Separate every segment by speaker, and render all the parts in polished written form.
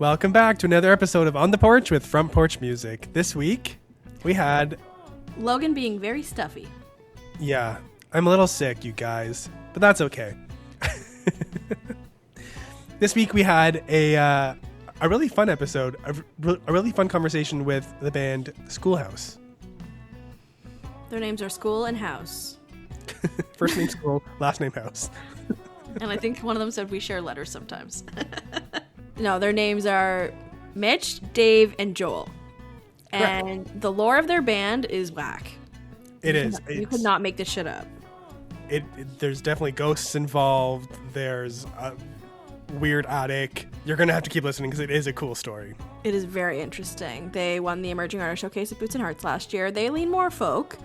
Speaker 1: Welcome back to another episode of On the Porch with Front Porch Music. This week, we had...
Speaker 2: Logan being very stuffy.
Speaker 1: Yeah, I'm a little sick, you guys, but that's okay. This week, we had a really fun episode, a really fun conversation with the band Schoolhouse.
Speaker 2: Their names are School and House.
Speaker 1: First name School, last name House.
Speaker 2: And I think one of them said we share letters sometimes. No, their names are Mitch, Dave, and Joel. And the lore of their band is whack. You could not make this shit up.
Speaker 1: There's definitely ghosts involved. There's a weird attic. You're going to have to keep listening because it is a cool story.
Speaker 2: It is very interesting. They won the Emerging Artist Showcase at Boots and Hearts last year. They lean more folk.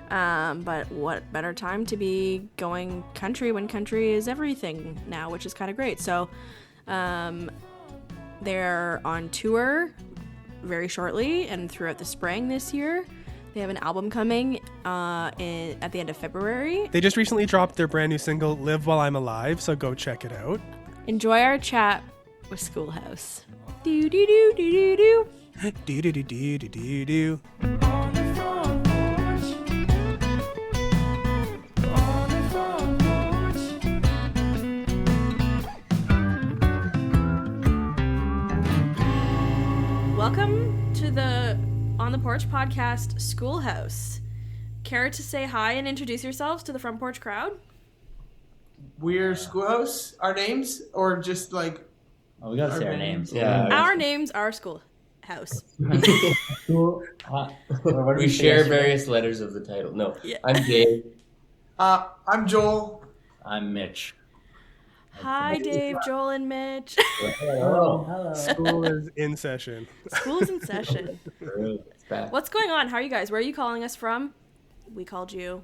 Speaker 2: But what better time to be going country when country is everything now, which is kind of great. So they're on tour very shortly and throughout the spring this year. They have an album coming at the end of February.
Speaker 1: They just recently dropped their brand new single, Live While I'm Alive, so go check it out.
Speaker 2: Enjoy our chat with Schoolhouse. Do do do do do do.
Speaker 1: Do do do do do do do.
Speaker 2: Welcome to the On the Porch podcast, Schoolhouse. Care to say hi and introduce yourselves to the Front Porch crowd?
Speaker 3: We're Schoolhouse, our names, or just like...
Speaker 4: Oh, we gotta say our names.
Speaker 3: Yeah.
Speaker 2: Our names are Schoolhouse.
Speaker 5: We share various letters of the title. No,
Speaker 2: Yeah.
Speaker 5: I'm Dave.
Speaker 3: I'm Joel.
Speaker 4: I'm Mitch.
Speaker 2: Hi, Dave, Joel, and Mitch.
Speaker 4: Hello.
Speaker 1: School is in session.
Speaker 2: School is in session.
Speaker 5: It's back.
Speaker 2: What's going on? How are you guys? Where are you calling us from? We called you.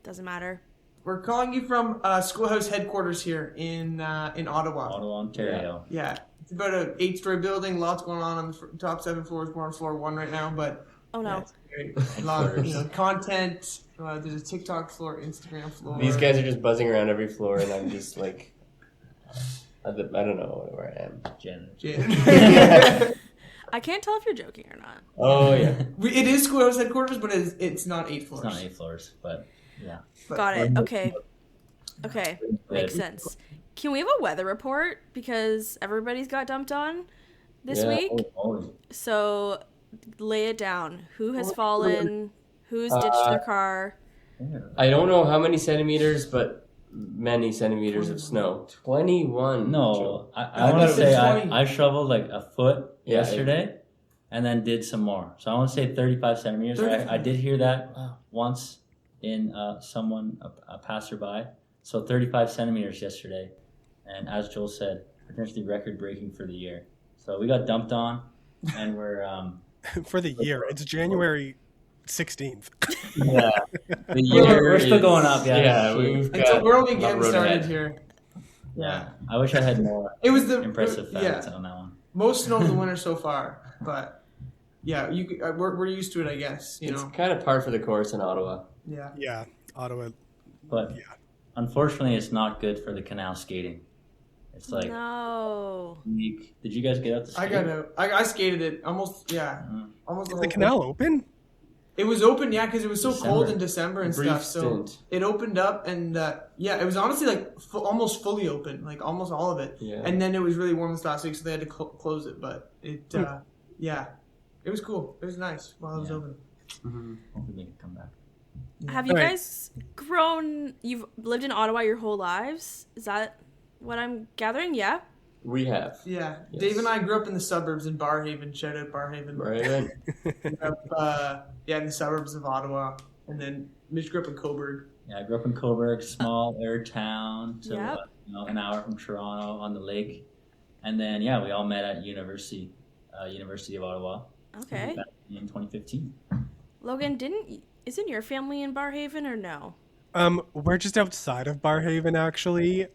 Speaker 2: Doesn't matter.
Speaker 3: We're calling you from Schoolhouse headquarters here in Ottawa.
Speaker 4: Ottawa, Ontario.
Speaker 3: Yeah. It's about an 8-story building. Lots going on the top 7 floors. We're on floor 1 right now, but...
Speaker 2: Oh, no.
Speaker 3: Yeah, it's great. A lot of content. There's a TikTok floor, Instagram floor.
Speaker 5: These guys are just buzzing around every floor, and I'm just like... I don't know where I am.
Speaker 4: Jen.
Speaker 2: I can't tell if you're joking or not.
Speaker 5: Oh, yeah.
Speaker 3: It is Schoolhouse headquarters, but it's not 8 floors.
Speaker 4: It's not 8 floors, but yeah.
Speaker 2: Got it. Okay. Makes sense. Can we have a weather report? Because everybody's got dumped on this week. So lay it down. Who has fallen? Who's ditched their car?
Speaker 5: I don't know how many centimeters, but many centimeters of snow. 21.
Speaker 4: No, I want to say I shoveled like a foot
Speaker 5: Yeah,
Speaker 4: yesterday and then did some more. So I want to say 35 centimeters. I did hear that once in a passerby. So 35 centimeters yesterday. And as Joel said, potentially record breaking for the year. So we got dumped on and we're...
Speaker 1: For the year. It's January 16th.
Speaker 4: Yeah. The year we're still going up, yeah.
Speaker 3: We're only getting started here.
Speaker 4: Yeah. I wish I had more impressive facts on that one.
Speaker 3: Most snow of the winter so far, but yeah, we're used to it, I guess.
Speaker 5: It's kind of par for the course in Ottawa.
Speaker 3: Yeah.
Speaker 1: Yeah, Ottawa.
Speaker 4: But unfortunately, it's not good for the canal skating. It's like unique. Did you guys get out to skate?
Speaker 3: I got out. I skated it almost. Yeah, almost.
Speaker 1: Is the canal open?
Speaker 3: It was open, yeah, because it was so cold in December and
Speaker 5: Brief
Speaker 3: stuff. So
Speaker 5: stint.
Speaker 3: it opened up, and it was honestly like almost fully open, like almost all of it.
Speaker 5: Yeah.
Speaker 3: And then it was really warm this last week, so they had to close it. But it, it was cool. It was nice while it was open.
Speaker 5: Mm-hmm.
Speaker 4: Hopefully they can come back.
Speaker 2: Have you guys grown? You've lived in Ottawa your whole lives? Is that what I'm gathering? Yeah.
Speaker 5: We have.
Speaker 3: Yeah.
Speaker 5: Yes.
Speaker 3: Dave and I grew up in the suburbs in Barrhaven. Shout out Barrhaven.
Speaker 5: Right.
Speaker 3: Grew up, in the suburbs of Ottawa, and then Mitch grew up in Coburg.
Speaker 4: Yeah, I grew up in Coburg, small air town, an hour from Toronto on the lake, and then we all met at University of Ottawa.
Speaker 2: Okay.
Speaker 4: Back in 2015.
Speaker 2: Logan, isn't your family in Barrhaven or no?
Speaker 1: We're just outside of Barrhaven, actually.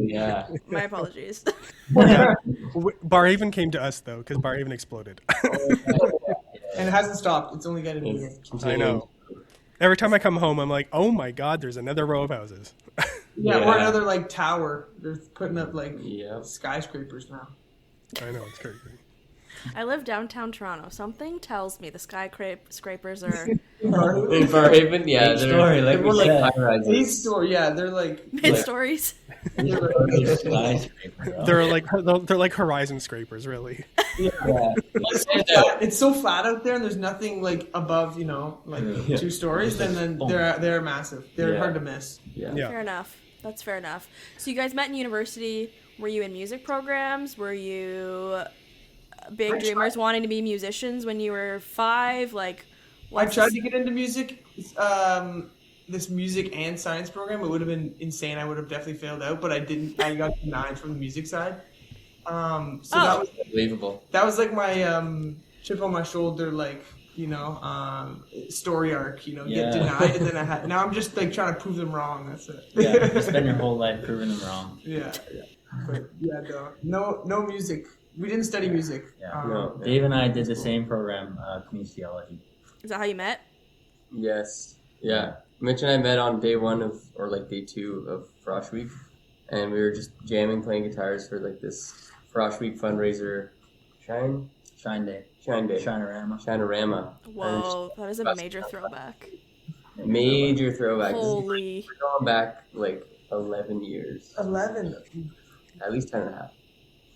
Speaker 5: Yeah.
Speaker 2: My apologies.
Speaker 1: Yeah. Barrhaven came to us, though, because Barrhaven exploded.
Speaker 3: And it hasn't stopped. It's only getting bigger.
Speaker 1: I know. Every time I come home, I'm like, oh my God, there's another row of houses.
Speaker 3: Yeah, or another like tower. They're putting up like skyscrapers now.
Speaker 1: I know, it's crazy.
Speaker 2: I live downtown Toronto. Something tells me the skyscrapers are
Speaker 5: In Fairhaven, yeah, they're more like high rises.
Speaker 3: They're like
Speaker 2: mid-stories.
Speaker 1: They're like horizon scrapers, really.
Speaker 3: Yeah. It's so flat out there, and there's nothing like above, 2 stories. Then they're massive. They're hard to miss.
Speaker 1: Yeah.
Speaker 2: Fair enough. That's fair enough. So you guys met in university. Were you in music programs? Were you big dreamers wanting to be musicians when you were 5? Like,
Speaker 3: I tried to get into music. This music and science program. It would have been insane. I would have definitely failed out, but I didn't. I got 9 from the music side. That was
Speaker 5: unbelievable.
Speaker 3: That was like my chip on my shoulder, story arc. Get denied, and then now I'm just like trying to prove them wrong. That's it.
Speaker 4: Yeah, you spend your whole life proving them wrong.
Speaker 3: Yeah. But no music. We didn't study music.
Speaker 4: Yeah. Dave and I did the same program, kinesiology.
Speaker 2: Is that how you met?
Speaker 5: Yes. Yeah. Mitch and I met on day 1 day 2 of Frosh Week, and we were just jamming, playing guitars for like this Frosh Week fundraiser. Shine Day. Shinerama.
Speaker 2: Whoa, that is a major throwback.
Speaker 5: Major throwback.
Speaker 2: Holy.
Speaker 5: We're going back like 11 years.
Speaker 3: 11.
Speaker 5: At least 10 and a half.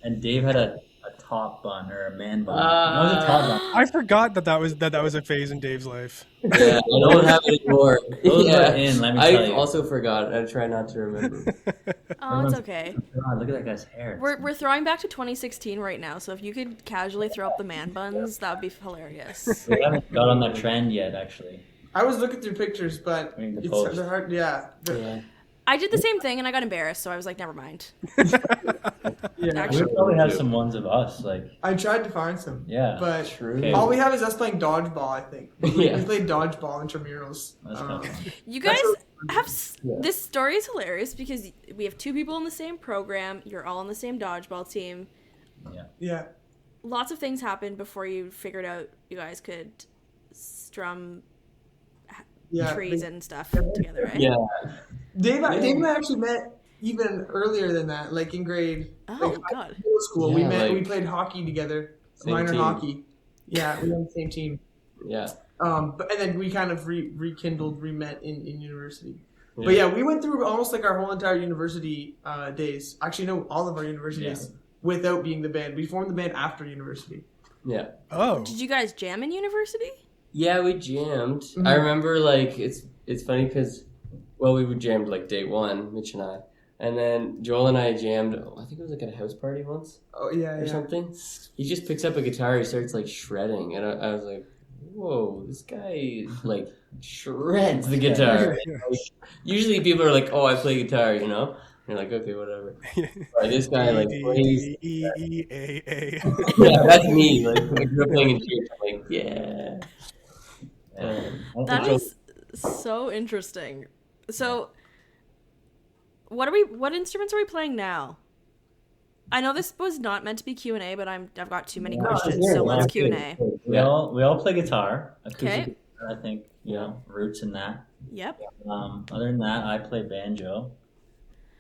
Speaker 4: And Dave had a top bun or a man bun. What was a top bun?
Speaker 1: I forgot that was a phase in Dave's life.
Speaker 5: Yeah, I don't have it anymore.
Speaker 4: Those were in, let me tell you.
Speaker 5: I also forgot. I try not to remember.
Speaker 2: Oh, it's okay.
Speaker 4: God, look at that guy's hair.
Speaker 2: We're throwing back to 2016 right now, so if you could casually throw up the man buns, that would be hilarious.
Speaker 4: We haven't got on that trend yet, actually.
Speaker 3: I was looking through pictures, but they're hard. Yeah.
Speaker 2: I did the same thing, and I got embarrassed, so I was like, never mind.
Speaker 3: Yeah.
Speaker 4: We probably have some ones of us.
Speaker 3: I tried to find some.
Speaker 4: Yeah.
Speaker 3: But
Speaker 4: True.
Speaker 3: all we have is us playing dodgeball, I think. We played dodgeball intramurals.
Speaker 2: You guys have... This story is hilarious because we have 2 people in the same program. You're all on the same dodgeball team.
Speaker 3: Yeah.
Speaker 2: Lots of things happened before you figured out you guys could strum trees and stuff together, right?
Speaker 5: Yeah.
Speaker 3: Dave and I actually met even earlier than that, like in grade.
Speaker 2: God.
Speaker 3: Middle school.
Speaker 5: Yeah,
Speaker 3: we played hockey together, minor
Speaker 5: team.
Speaker 3: hockey. Yeah, we were on the same team.
Speaker 5: Yeah.
Speaker 3: And then we kind of re-met in university. Yeah. But yeah, we went through almost like our whole entire university days. Actually, no, all of our university days without being the band. We formed the band after university.
Speaker 5: Yeah.
Speaker 1: Oh.
Speaker 2: Did you guys jam in university?
Speaker 5: Yeah, we jammed.
Speaker 3: Mm-hmm.
Speaker 5: I remember it's funny because we would jammed like day 1, Mitch and I. And then Joel and I jammed, I think it was like at a house party once.
Speaker 3: Oh, yeah,
Speaker 5: or something. He just picks up a guitar, he starts like shredding. And I was like, whoa, this guy like shreds the guitar. Usually people are like, oh, I play guitar, And you're like, okay, whatever. But this guy like plays.
Speaker 1: E-E-A-A.
Speaker 5: Yeah, that's me. Like, I grew up playing in church. I'm like, yeah.
Speaker 2: That is so interesting. So, what instruments are we playing now? I know this was not meant to be Q&A, but I've got too many questions, so let's Q&A.
Speaker 4: We all play guitar.
Speaker 2: Okay.
Speaker 4: Acoustic guitar, I think, roots in that.
Speaker 2: Yep.
Speaker 4: Other than that, I play banjo.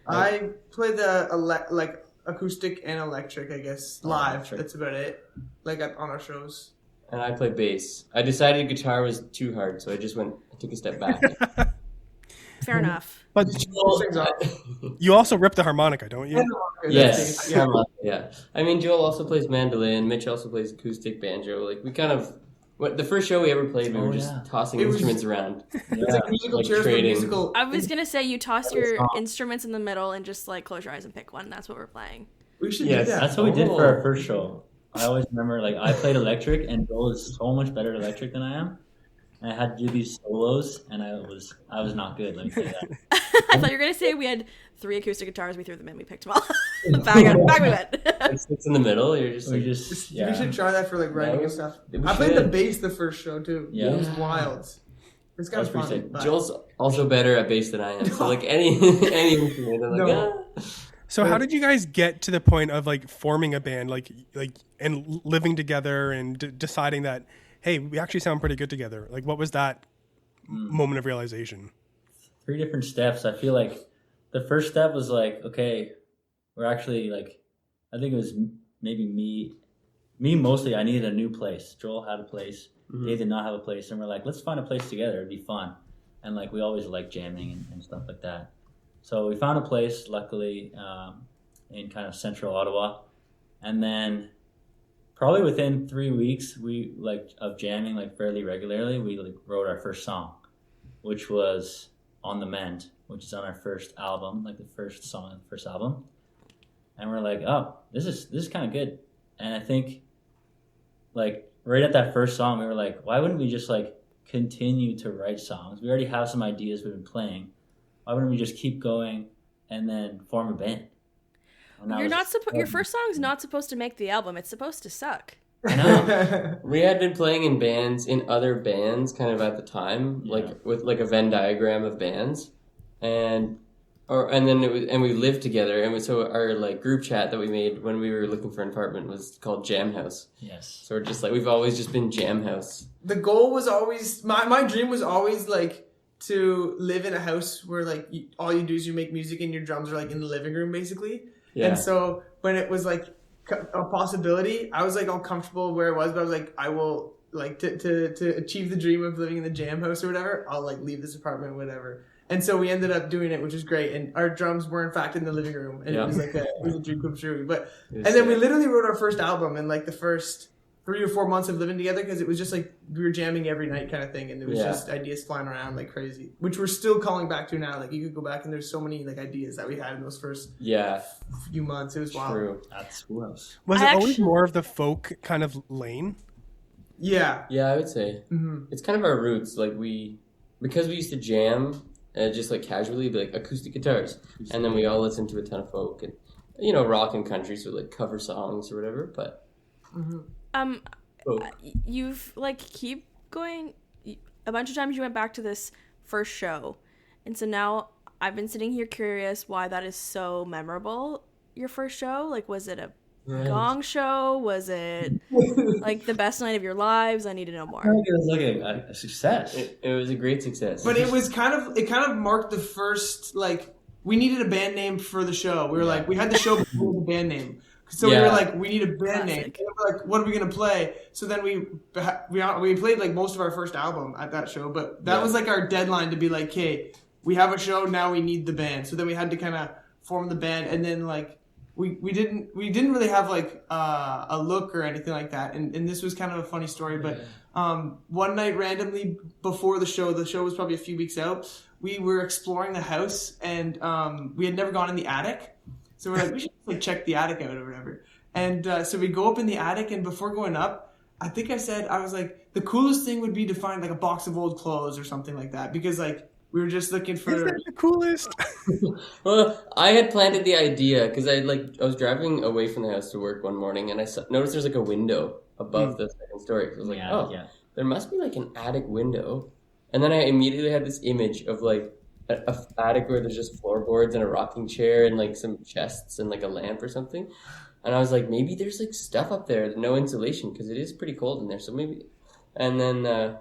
Speaker 3: I play the acoustic and electric, I guess, live.
Speaker 4: Electric.
Speaker 3: That's about it. Like on our shows.
Speaker 5: And I play bass. I decided guitar was too hard, so I took a step back.
Speaker 2: Fair enough.
Speaker 1: But you also rip the harmonica, don't you?
Speaker 5: Yes. Yeah. I mean, Joel also plays mandolin. Mitch also plays acoustic banjo. Like, we kind of... the first show we ever played, we were just tossing instruments around.
Speaker 3: It's like musical chairs for musical...
Speaker 2: I was going to say, you toss your instruments in the middle and just, close your eyes and pick one. That's what we're playing.
Speaker 3: We should do that.
Speaker 4: That's what we did for our first show. I always remember, I played electric, and Joel is so much better at electric than I am. And I had to do these solos, and I was not good, let me tell you that.
Speaker 2: I thought you were going to say we had 3 acoustic guitars, we threw them in, we picked them all. back we went.
Speaker 5: Sits in the middle, you're just
Speaker 3: We should try that for writing and stuff. I played the bass the first show too. Yeah. It was wild. It's kind of fun.
Speaker 5: Joel's also better at bass than I am, so any instrument, I'm like,
Speaker 1: So how did you guys get to the point of forming a band, and living together and deciding that, hey, we actually sound pretty good together? What was that moment of realization?
Speaker 4: 3 different steps. I feel like the first step was okay, we're actually I think it was maybe me mostly, I needed a new place. Joel had a place.
Speaker 5: Mm-hmm.
Speaker 4: They did not have a place. And we're like, let's find a place together. It'd be fun. And like, we always like jamming and stuff like that. So we found a place, luckily, in kind of central Ottawa. And then probably within 3 weeks, we of jamming like fairly regularly, we like wrote our first song, which was On the Mend, which is on our first album, like the first song on the first album. And we're like, oh, this is kind of good. And I think like right at that first song, we were like, why wouldn't we just like continue to write songs? We already have some ideas we've been playing. Why wouldn't we just keep going and then form a band?
Speaker 2: Your first song's not supposed to make the album. It's supposed to suck.
Speaker 4: I know.
Speaker 5: We had been playing in bands, in other bands, kind of at the time, like with like a Venn diagram of bands, and we lived together, and so our like group chat that we made when we were looking for an apartment was called Jam House.
Speaker 4: Yes.
Speaker 5: So we're just like, we've always just been Jam House.
Speaker 3: The goal was always my dream was always like to live in a house where like all you do is you make music and your drums are like in the living room basically. Yeah. And so when it was like a possibility, I was like all comfortable where it was, but I was like, I will like to achieve the dream of living in the Jam House or whatever, I'll like leave this apartment, whatever. And so we ended up doing it, which was great. And our drums were in fact in the living room, and it was like it was a dream come true. And then we literally wrote our first album in like the first 3 or 4 months of living together, because it was just like we were jamming every night kind of thing, and it was just ideas flying around like crazy, which we're still calling back to now. Like you could go back and there's so many like ideas that we had in those first few months. It was wild.
Speaker 5: True.
Speaker 4: That's gross.
Speaker 1: Was it always more of the folk kind of lane?
Speaker 3: Yeah,
Speaker 5: I would say it's kind of our roots. Like because we used to jam just like casually, like acoustic guitars, and then we all listened to a ton of folk and rock and country, so like cover songs or whatever. But
Speaker 2: you've like keep going a bunch of times. You went back to this first show, and so now I've been sitting here curious why that is so memorable. Your first show, like, was it a gong show? Was it like the best night of your lives? I need to know more.
Speaker 4: I think it was like a success.
Speaker 5: It was a great success.
Speaker 3: But it kind of marked the first, like, we needed a band name for the show. We were like, we had the show before the band name. So we were like, we need a band name. And we were like, what are we going to play? So then we played like most of our first album at that show. But that was like our deadline to be like, okay, we have a show, now we need the band. So then we had to kind of form the band. And then like, we didn't really have like a look or anything like that. And this was kind of a funny story. But one night randomly before the show was probably a few weeks out, we were exploring the house, and we had never gone in the attic. So we're like, we should like check the attic out or whatever. And so we go up in the attic, and before going up, I think I was like, the coolest thing would be to find like a box of old clothes or something like that, because like we were just looking for.
Speaker 1: Is that the coolest?
Speaker 5: Well, I had planted the idea because I was driving away from the house to work one morning, and I noticed there's like a window above the second story. So I was like, there must be like an attic window. And then I immediately had this image of like a attic where there's just floorboards and a rocking chair and like some chests and like a lamp or something. And I was like, maybe there's like stuff up there, no insulation, because it is pretty cold in there. So maybe, and then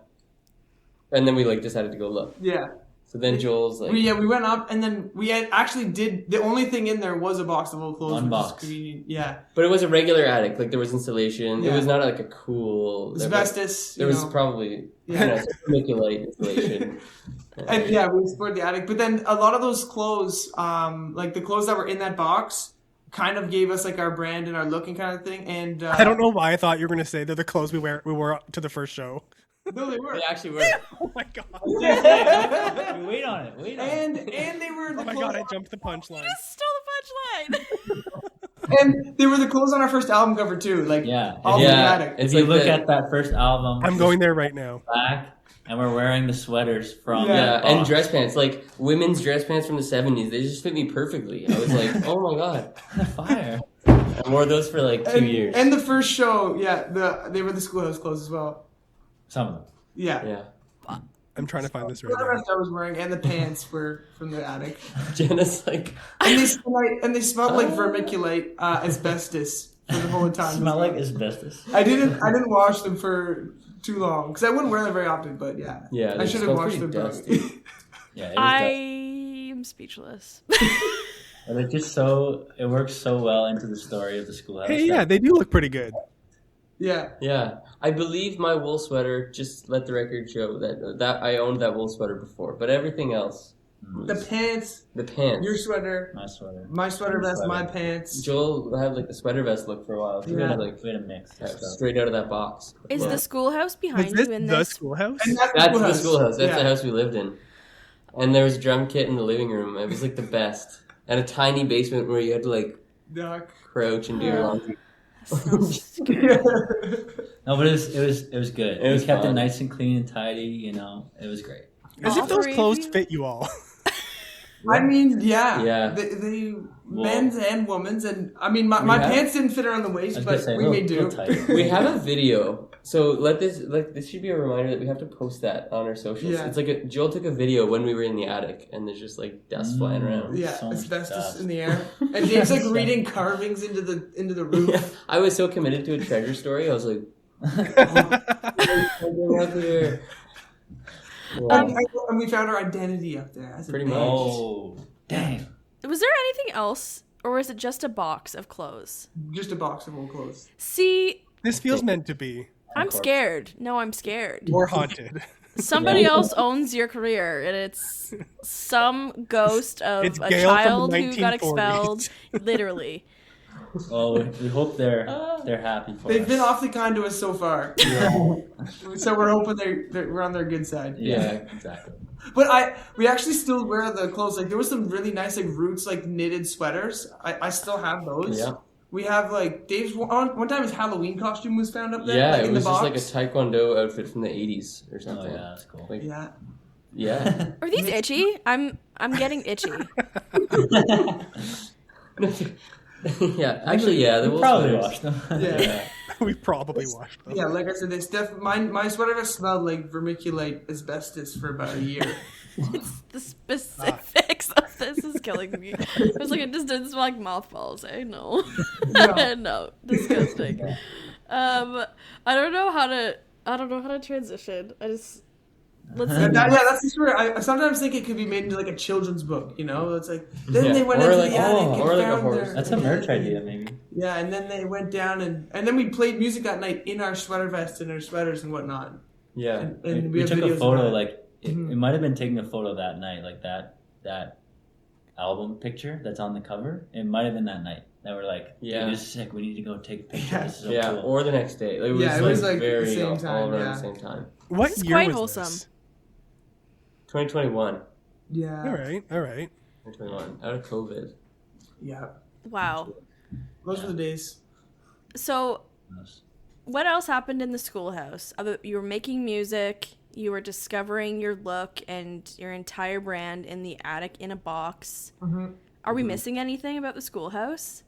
Speaker 5: we like decided to go look.
Speaker 3: Yeah.
Speaker 5: So then Joel's like,
Speaker 3: we went up, and then we did the only thing in there was a box of old clothes.
Speaker 4: One box.
Speaker 5: But it was a regular attic. Like there was insulation. Yeah. It was not like a cool
Speaker 3: asbestos.
Speaker 5: There was probably vermiculite insulation.
Speaker 3: And we explored the attic. But then a lot of those clothes, like the clothes that were in that box, kind of gave us like our brand and our looking kind of thing. And
Speaker 1: I don't know why I thought you were going to say they're the clothes we wore to the first show.
Speaker 3: No, they were.
Speaker 5: They actually were.
Speaker 1: Oh my god.
Speaker 4: Wait on it.
Speaker 3: And they were.
Speaker 1: Oh my god! I jumped the punchline.
Speaker 2: You just stole the punchline.
Speaker 3: And they were the clothes on our first album cover too. Like
Speaker 4: in the
Speaker 3: attic.
Speaker 4: If you look at that first album,
Speaker 1: I'm going there right now.
Speaker 4: Back, and we're wearing the sweaters from
Speaker 5: and dress pants, like women's dress pants from the 70s. They just fit me perfectly. I was like, oh my god,
Speaker 4: fire!
Speaker 5: I wore those for like 2 years.
Speaker 3: And the first show, they were the schoolhouse clothes as well.
Speaker 4: Some of them.
Speaker 3: Yeah.
Speaker 1: I'm trying to find this right
Speaker 3: now. The
Speaker 1: now.
Speaker 3: rest I was wearing, and the pants were from the attic.
Speaker 5: Jenna's like,
Speaker 3: and they smelled like vermiculite, asbestos for the whole time.
Speaker 4: Smell like asbestos.
Speaker 3: I didn't wash them for too long because I wouldn't wear them very often. But
Speaker 5: yeah,
Speaker 3: I should have washed them.
Speaker 5: Dusty.
Speaker 2: I am speechless.
Speaker 4: And it works so well into the story of the schoolhouse.
Speaker 1: Hey, yeah, they do look pretty good.
Speaker 3: Yeah.
Speaker 5: Yeah, I believe my wool sweater. Just let the record show that I owned that wool sweater before, but everything else.
Speaker 3: The pants. Your sweater. My sweater vest. My pants.
Speaker 5: Joel had like the sweater vest look for a while.
Speaker 4: We had a mix.
Speaker 5: Straight out of that box.
Speaker 2: Is the schoolhouse behind
Speaker 1: Was
Speaker 2: you in
Speaker 1: the
Speaker 2: this?
Speaker 1: schoolhouse?
Speaker 5: That's the schoolhouse. That's the house we lived in. And there was a drum kit in the living room. It was like the best. And a tiny basement where you had to like crouch and do your laundry.
Speaker 4: No, but it was good. We kept it nice and clean and tidy. You know, it was great.
Speaker 1: As if those clothes fit you all.
Speaker 3: I mean,
Speaker 5: Yeah.
Speaker 3: They men's and women's, and I mean, my pants didn't fit around the waist, but we may do.
Speaker 5: We have a video, so this should be a reminder that we have to post that on our socials.
Speaker 3: Yeah.
Speaker 5: It's like Joel took a video when we were in the attic, and there's just like dust flying around.
Speaker 3: Yeah,
Speaker 4: So much
Speaker 3: asbestos
Speaker 4: dust.
Speaker 3: in the air, and Dave's like reading carvings into the roof.
Speaker 5: Yeah. I was so committed to a treasure story. I was like,
Speaker 3: And we found our identity up there as a
Speaker 5: Pretty
Speaker 3: band.
Speaker 5: much.
Speaker 4: Oh, dang.
Speaker 2: Was there anything else, or was it just a box of clothes?
Speaker 3: Just a box of old clothes.
Speaker 2: See,
Speaker 1: This feels meant to be.
Speaker 2: I'm scared. No, I'm scared.
Speaker 1: Or haunted.
Speaker 2: Somebody else owns your career, and it's some ghost of
Speaker 1: It's
Speaker 2: a
Speaker 1: Gail from the
Speaker 2: child who got
Speaker 1: 1940s.
Speaker 2: expelled. Literally.
Speaker 4: Well, we hope they're happy for
Speaker 3: They've
Speaker 4: us.
Speaker 3: been awfully kind to us so far. So we're hoping we're on their good side.
Speaker 4: Yeah, exactly.
Speaker 3: But we actually still wear the clothes. Like there was some really nice like roots like knitted sweaters. I still have those.
Speaker 5: Yeah.
Speaker 3: We have like Dave's one time his Halloween costume was found up there.
Speaker 5: Yeah,
Speaker 3: like,
Speaker 5: it
Speaker 3: in
Speaker 5: was
Speaker 3: the
Speaker 5: just
Speaker 3: box.
Speaker 5: like a taekwondo outfit from the 80s or
Speaker 4: Oh
Speaker 5: something.
Speaker 4: yeah, that's cool.
Speaker 5: Like,
Speaker 3: Yeah.
Speaker 5: yeah.
Speaker 2: Are these itchy? I'm getting itchy.
Speaker 5: Yeah, actually, yeah.
Speaker 4: We probably washed them.
Speaker 3: Yeah.
Speaker 1: We probably washed them.
Speaker 3: Yeah, like I said, my sweater vest smelled like vermiculite asbestos for about a year.
Speaker 2: It's the specifics of this is killing me. It was like it just didn't smell like mothballs. I know.
Speaker 3: No.
Speaker 2: No, disgusting. I don't know how to transition. Let's
Speaker 3: That's the story. I sometimes think it could be made into like a children's book. You know, it's like then they went
Speaker 5: Or
Speaker 3: into
Speaker 5: like-
Speaker 3: the attic
Speaker 5: or
Speaker 3: and
Speaker 5: like a
Speaker 3: found
Speaker 5: horse.
Speaker 3: their
Speaker 4: That's a merch idea, maybe.
Speaker 3: yeah, and then they went down and then we played music that night in our sweater vests and our sweaters and whatnot.
Speaker 5: Yeah.
Speaker 3: And
Speaker 4: We
Speaker 3: have
Speaker 4: took
Speaker 3: videos
Speaker 4: a
Speaker 3: of
Speaker 4: photo,
Speaker 3: that.
Speaker 4: like it might have been taking a photo that night, like that album picture that's on the cover. It might have been that night that we're like,
Speaker 5: Yeah.
Speaker 4: "Dude, this is sick. We need to go take a picture. This is so
Speaker 5: Yeah,
Speaker 4: cool."
Speaker 5: or the next day. It was like
Speaker 3: the
Speaker 5: very
Speaker 3: same
Speaker 5: all
Speaker 3: time,
Speaker 5: around
Speaker 3: yeah.
Speaker 5: the same time.
Speaker 1: What
Speaker 2: This is
Speaker 1: year
Speaker 2: quite
Speaker 1: was
Speaker 2: wholesome.
Speaker 1: this?
Speaker 5: 2021.
Speaker 3: Yeah.
Speaker 1: All right.
Speaker 5: 2021. Out of COVID.
Speaker 3: Yeah.
Speaker 2: Wow.
Speaker 3: Those were the days.
Speaker 2: So, what else happened in the schoolhouse? You were making music. You were discovering your look and your entire brand in the attic in a box.
Speaker 3: Mm-hmm.
Speaker 2: Are we missing anything about the schoolhouse?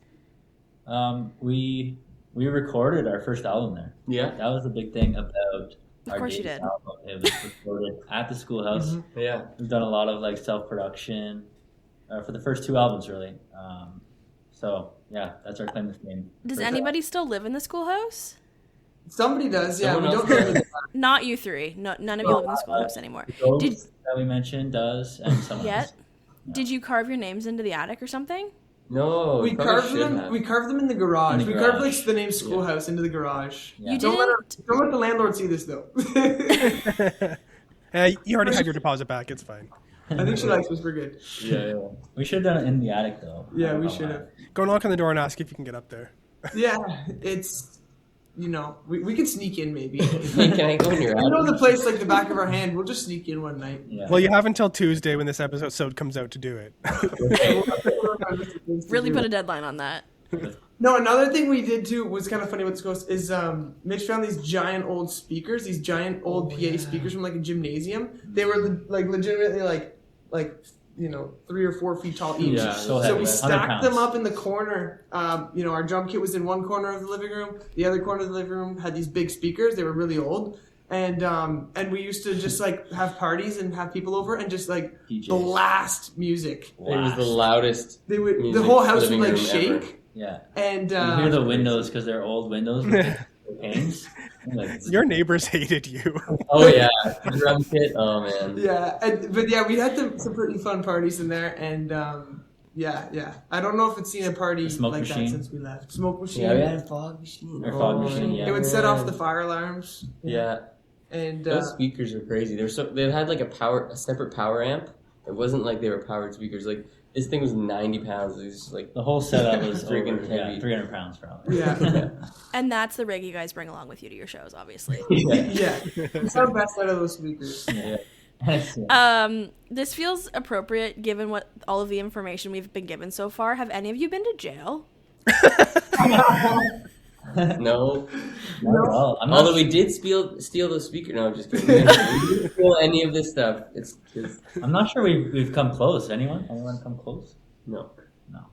Speaker 4: We recorded our first album there.
Speaker 5: Yeah.
Speaker 4: That was the big thing about
Speaker 2: Of
Speaker 4: our
Speaker 2: course you
Speaker 4: debut
Speaker 2: did.
Speaker 4: album. It was recorded at the schoolhouse.
Speaker 5: Yeah.
Speaker 4: We've done a lot of like self-production for the first two albums, really. So yeah, that's our claim to fame.
Speaker 2: Does
Speaker 4: For
Speaker 2: anybody still live in the schoolhouse?
Speaker 3: Somebody does, yeah.
Speaker 5: Someone
Speaker 3: We
Speaker 5: else
Speaker 3: don't
Speaker 5: does.
Speaker 2: Not you three. No, none of you live in the schoolhouse anymore.
Speaker 4: Ghost
Speaker 2: Did
Speaker 4: that we mentioned does, and someone
Speaker 2: yet?
Speaker 4: else.
Speaker 2: Did you carve your names into the attic or something?
Speaker 5: No,
Speaker 3: we
Speaker 5: probably
Speaker 3: carved
Speaker 5: should
Speaker 3: them.
Speaker 5: have.
Speaker 3: We carved them in the garage.
Speaker 4: In the
Speaker 3: We carved
Speaker 4: garage.
Speaker 3: like the name schoolhouse into the garage.
Speaker 4: Yeah.
Speaker 2: You
Speaker 3: Don't
Speaker 2: didn't.
Speaker 3: let the landlord see this though.
Speaker 1: You already had your deposit back. It's fine.
Speaker 3: I think she likes us. We're good.
Speaker 5: Yeah.
Speaker 4: We should have done it in the attic though. I
Speaker 3: Yeah,
Speaker 4: don't
Speaker 3: we
Speaker 4: know
Speaker 3: should
Speaker 4: why.
Speaker 3: have.
Speaker 1: Go knock on the door and ask if you can get up there.
Speaker 3: Yeah, it's we can sneak in maybe.
Speaker 5: Hey, can I go in your
Speaker 3: I know
Speaker 5: attic?
Speaker 3: the place like the back of our hand. We'll just sneak in one night.
Speaker 4: Yeah.
Speaker 1: Well, you have until Tuesday when this episode comes out to do it.
Speaker 2: Really put a deadline on that.
Speaker 3: No, another thing we did too was kind of funny with this ghost is Mitch found these giant old speakers, these giant old PA speakers from like a gymnasium. They were like legitimately like 3 or 4 feet tall each.
Speaker 5: Yeah,
Speaker 4: so
Speaker 3: So
Speaker 4: heavy,
Speaker 3: we
Speaker 4: 100
Speaker 3: stacked them
Speaker 4: pounds.
Speaker 3: up in the corner. Our drum kit was in one corner of the living room. The other corner of the living room had these big speakers. They were really old. And we used to just like have parties and have people over and just like
Speaker 4: DJs.
Speaker 3: blast music.
Speaker 5: It was the loudest.
Speaker 3: They would
Speaker 5: Music
Speaker 3: the whole house would
Speaker 5: living
Speaker 3: like
Speaker 5: room
Speaker 3: shake.
Speaker 5: ever.
Speaker 4: Yeah.
Speaker 3: And
Speaker 4: You hear the windows because they're old windows with the panes. Like,
Speaker 1: Your neighbors hated you.
Speaker 5: Oh yeah, drum kit. Oh man.
Speaker 3: yeah, but yeah, we had some pretty fun parties in there, and Yeah. I don't know if it's seen a party
Speaker 4: smoke
Speaker 3: like
Speaker 4: machine.
Speaker 3: that since we left. Smoke machine.
Speaker 5: Yeah, we had a fog machine.
Speaker 4: Or fog machine, yeah.
Speaker 3: It would set off the fire alarms.
Speaker 5: Yeah.
Speaker 3: And
Speaker 5: Those speakers are crazy. They had like a separate power amp. It wasn't like they were powered speakers. Like this thing was 90 pounds. It was like
Speaker 4: The whole setup was
Speaker 5: Freaking
Speaker 4: over,
Speaker 5: heavy.
Speaker 4: 300 pounds probably.
Speaker 3: yeah.
Speaker 2: And that's the rig you guys bring along with you to your shows, obviously.
Speaker 3: Yeah. It's our best out of those speakers.
Speaker 5: Yeah.
Speaker 2: This feels appropriate given what all of the information we've been given so far. Have any of you been to jail?
Speaker 5: No.
Speaker 4: Well, I'm not
Speaker 5: Although we did steal those speakers. No, I'm just kidding. We didn't steal any of this stuff. It's just
Speaker 4: I'm not sure we've come close. Anyone come close?
Speaker 5: no.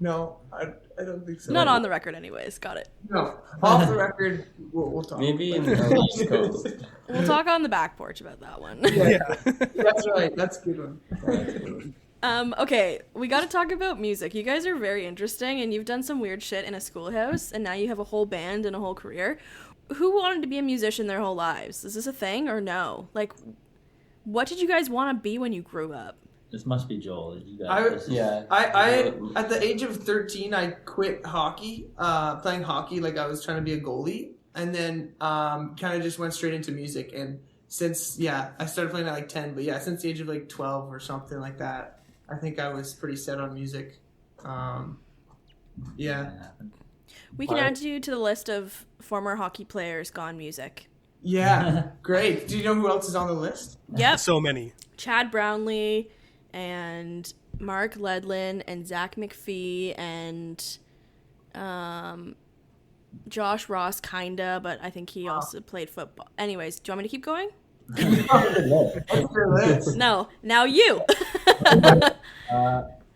Speaker 3: No, I don't think so.
Speaker 2: Not on the record, anyways. Got it.
Speaker 3: No. Off the record, we'll talk.
Speaker 5: Maybe in the East Coast.
Speaker 2: We'll talk on the back porch about that one.
Speaker 3: Yeah. That's right. That's a good one.
Speaker 2: Okay, we got to talk about music. You guys are very interesting, and you've done some weird shit in a schoolhouse, and now you have a whole band and a whole career. Who wanted to be a musician their whole lives? Is this a thing or no? Like, what did you guys want to be when you grew up?
Speaker 4: This must be Joel. You guys,
Speaker 5: Yeah.
Speaker 3: I at the age of 13, I quit hockey, playing hockey. Like I was trying to be a goalie, and then kind of just went straight into music. And since I started playing at like 10, but since the age of like 12 or something like that, I think I was pretty set on music.
Speaker 2: We can add you to the list of former hockey players gone music.
Speaker 3: Yeah, great. Do you know who else is on the list?
Speaker 2: Yep.
Speaker 1: So many.
Speaker 2: Chad Brownlee and Mark Ledlin and Zach McPhee and Josh Ross, kinda, but I think he also played football. Anyways, do you want me to keep going?
Speaker 3: That's your list.
Speaker 2: No, now you.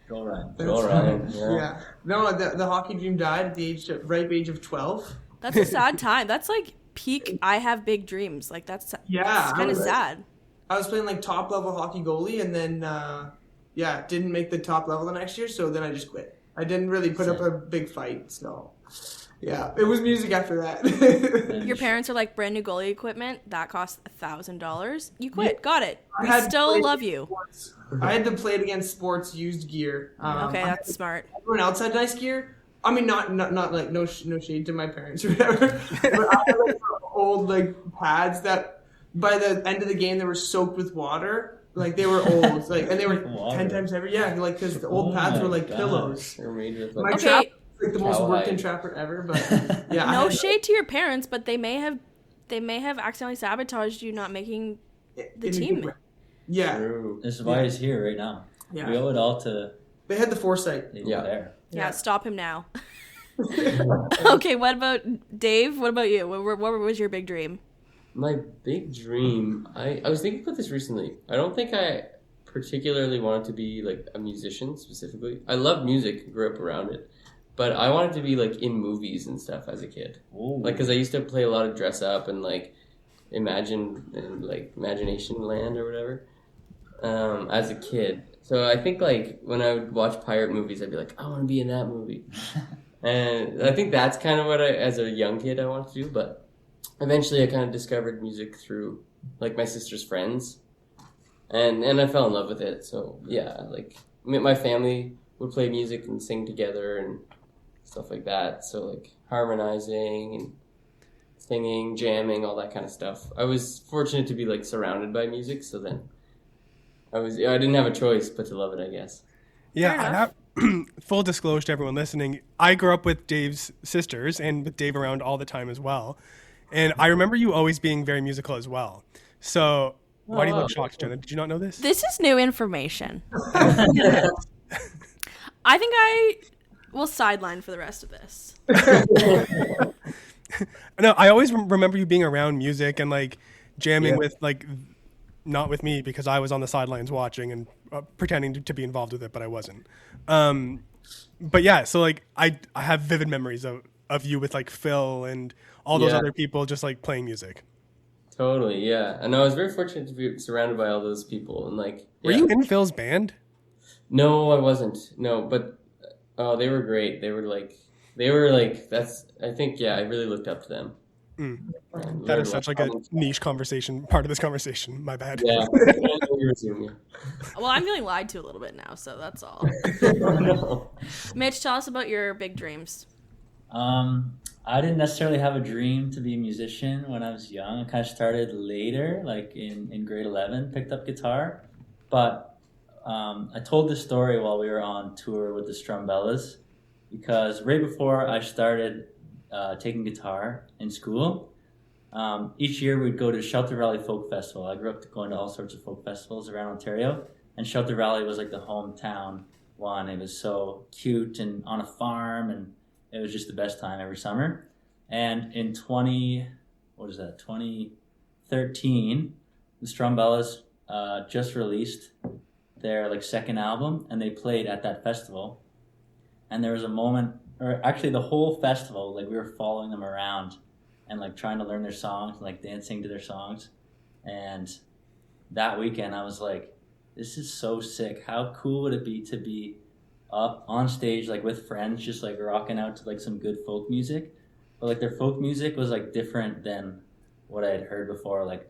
Speaker 4: Joel Ryan.
Speaker 5: Joel Ryan. Yeah.
Speaker 3: No, the hockey dream died at the ripe age of 12.
Speaker 2: That's a sad time. That's like peak I have big dreams. Like that's kind of sad.
Speaker 3: I was playing like top level hockey goalie, and then didn't make the top level the next year. So then I just quit. I didn't really put up a big fight. So it was music after that.
Speaker 2: Your parents are like brand new goalie equipment that costs $1,000. You quit.
Speaker 3: Yeah.
Speaker 2: Got it.
Speaker 3: I
Speaker 2: We
Speaker 3: had
Speaker 2: still
Speaker 3: played
Speaker 2: love you.
Speaker 3: I had to play it against sports used gear.
Speaker 2: Okay, that's smart.
Speaker 3: Everyone else had nice gear. I mean, not like no shade to my parents or whatever. But I had like old like pads that by the end of the game they were soaked with water. Like they were old, like and they were 10 times heavy. Yeah, like because the old pads were like pillows.
Speaker 5: They're made with
Speaker 3: My
Speaker 5: like,
Speaker 3: trap was like the most
Speaker 5: Cowhide.
Speaker 3: worked in trapper ever. But yeah,
Speaker 2: No shade to your parents, but they may have accidentally sabotaged you not making the team.
Speaker 3: Yeah,
Speaker 5: True.
Speaker 4: This is why he's here right now.
Speaker 3: Yeah.
Speaker 4: We owe it all to
Speaker 3: they had the foresight.
Speaker 4: they
Speaker 5: Yeah.
Speaker 4: were there.
Speaker 2: Yeah, stop him now. Okay, what about Dave? What about you? What was your big dream?
Speaker 5: My big dream, I was thinking about this recently. I don't think I particularly wanted to be like a musician specifically. I love music, grew up around it, but I wanted to be like in movies and stuff as a kid.
Speaker 4: Ooh.
Speaker 5: Like, cause I used to play a lot of dress up and like Imagination Land or whatever as a kid. So I think like when I would watch pirate movies, I'd be like, I want to be in that movie. And I think that's kind of what as a young kid I wanted to do, but eventually I kind of discovered music through like my sister's friends and I fell in love with it. So yeah, like my family would play music and sing together and stuff like that. So like harmonizing and singing, jamming, all that kind of stuff. I was fortunate to be like surrounded by music. So then I didn't have a choice but to love it, I guess.
Speaker 1: Yeah, full disclosure to everyone listening, I grew up with Dave's sisters and with Dave around all the time as well. And I remember you always being very musical as well. So why do you look shocked, Jenna? Did you not know this?
Speaker 2: This is new information. I think I will sideline for the rest of this.
Speaker 1: No, I always remember you being around music and like jamming with like, not with me because I was on the sidelines watching and pretending to be involved with it, but I wasn't. But yeah, so like I have vivid memories of you with like Phil and all those other people just like playing music.
Speaker 5: Totally, yeah. And I was very fortunate to be surrounded by all those people. And like,
Speaker 1: Were you in Phil's band?
Speaker 5: No, I wasn't. No, but they were great. I think I really looked up to them.
Speaker 1: That is such like a niche conversation, part of this conversation. My bad.
Speaker 5: Yeah.
Speaker 2: Well, I'm feeling lied to a little bit now, so that's all.
Speaker 5: No.
Speaker 2: Mitch, tell us about your big dreams.
Speaker 4: I didn't necessarily have a dream to be a musician when I was young. I kind of started later, like in grade 11, picked up guitar. But I told this story while we were on tour with the Strumbellas, because right before I started taking guitar in school, each year we'd go to Shelter Valley Folk Festival. I grew up going to all sorts of folk festivals around Ontario, and Shelter Valley was like the hometown one. It was so cute and on a farm, and it was just the best time every summer. And in 2013, the Strumbellas just released their like second album, and they played at that festival. And there was a moment, or actually the whole festival, like we were following them around and like trying to learn their songs and like dancing to their songs. And that weekend I was like, this is so sick. How cool would it be to be up on stage like with friends, just like rocking out to like some good folk music? But like their folk music was like different than what I had heard before, like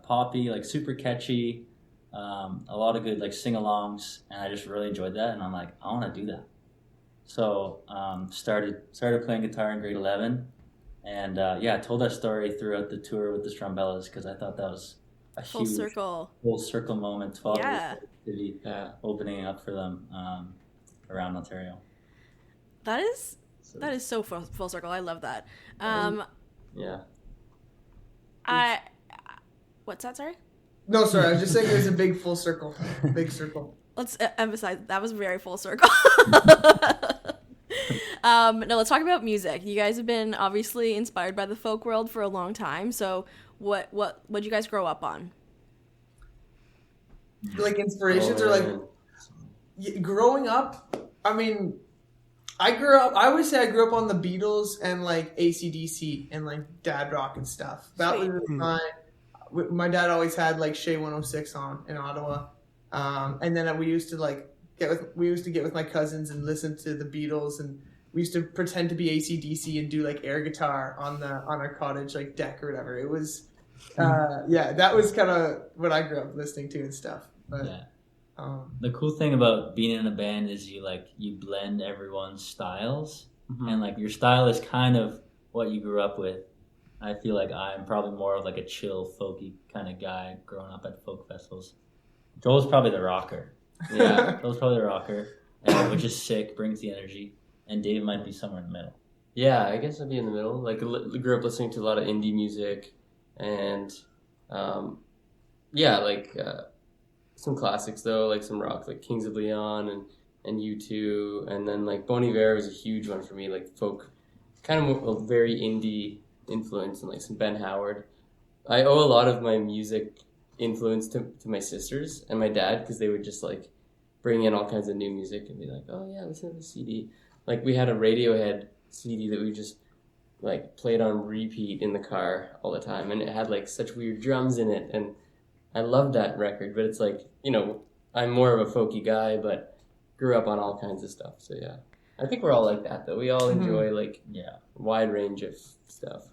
Speaker 4: poppy, like super catchy, a lot of good like sing-alongs, and I just really enjoyed that. And I'm like, I want to do that. So started playing guitar in grade 11, and I told that story throughout the tour with the Strumbellas because I thought that was a
Speaker 2: Full circle
Speaker 4: moment. 12
Speaker 2: Yeah.
Speaker 4: years to be opening up for them around Ontario.
Speaker 2: That is so full circle. I love that.
Speaker 5: Yeah.
Speaker 2: What's that? Sorry.
Speaker 3: No, sorry. I was just saying it was a big full circle. Big circle.
Speaker 2: Let's emphasize that was very full circle. No, let's talk about music. You guys have been obviously inspired by the folk world for a long time. So what did you guys grow up on?
Speaker 3: Like inspirations or like growing up? I mean, I would say I grew up on the Beatles and like AC/DC and like dad rock and stuff. That was my dad always had like Shea 106 on in Ottawa. And then we used to get with my cousins and listen to the Beatles, and we used to pretend to be AC/DC and do like air guitar on our cottage like deck or whatever. It was that was kind of what I grew up listening to and stuff. But
Speaker 4: the cool thing about being in a band is you blend everyone's styles, and like your style is kind of what you grew up with. I feel like I'm probably more of like a chill, folky kind of guy growing up at folk festivals. Joel's probably the rocker. Yeah, Joel's probably the rocker, which is sick, brings the energy. And Dave might be somewhere in the middle.
Speaker 5: Yeah, I guess I'd be in the middle. Like, I grew up listening to a lot of indie music, and some classics though, like some rock, like Kings of Leon and U2, and then like Bon Iver was a huge one for me, like folk, kind of a very indie influence, and like some Ben Howard. I owe a lot of my music influence to my sisters and my dad, because they would just like bring in all kinds of new music and be like, oh yeah, listen to this CD. Like we had a Radiohead CD that we just like played on repeat in the car all the time, and it had like such weird drums in it, and I loved that record. But it's like, I'm more of a folky guy, but grew up on all kinds of stuff. So yeah, I think we're all like that though. We all enjoy a wide range of stuff.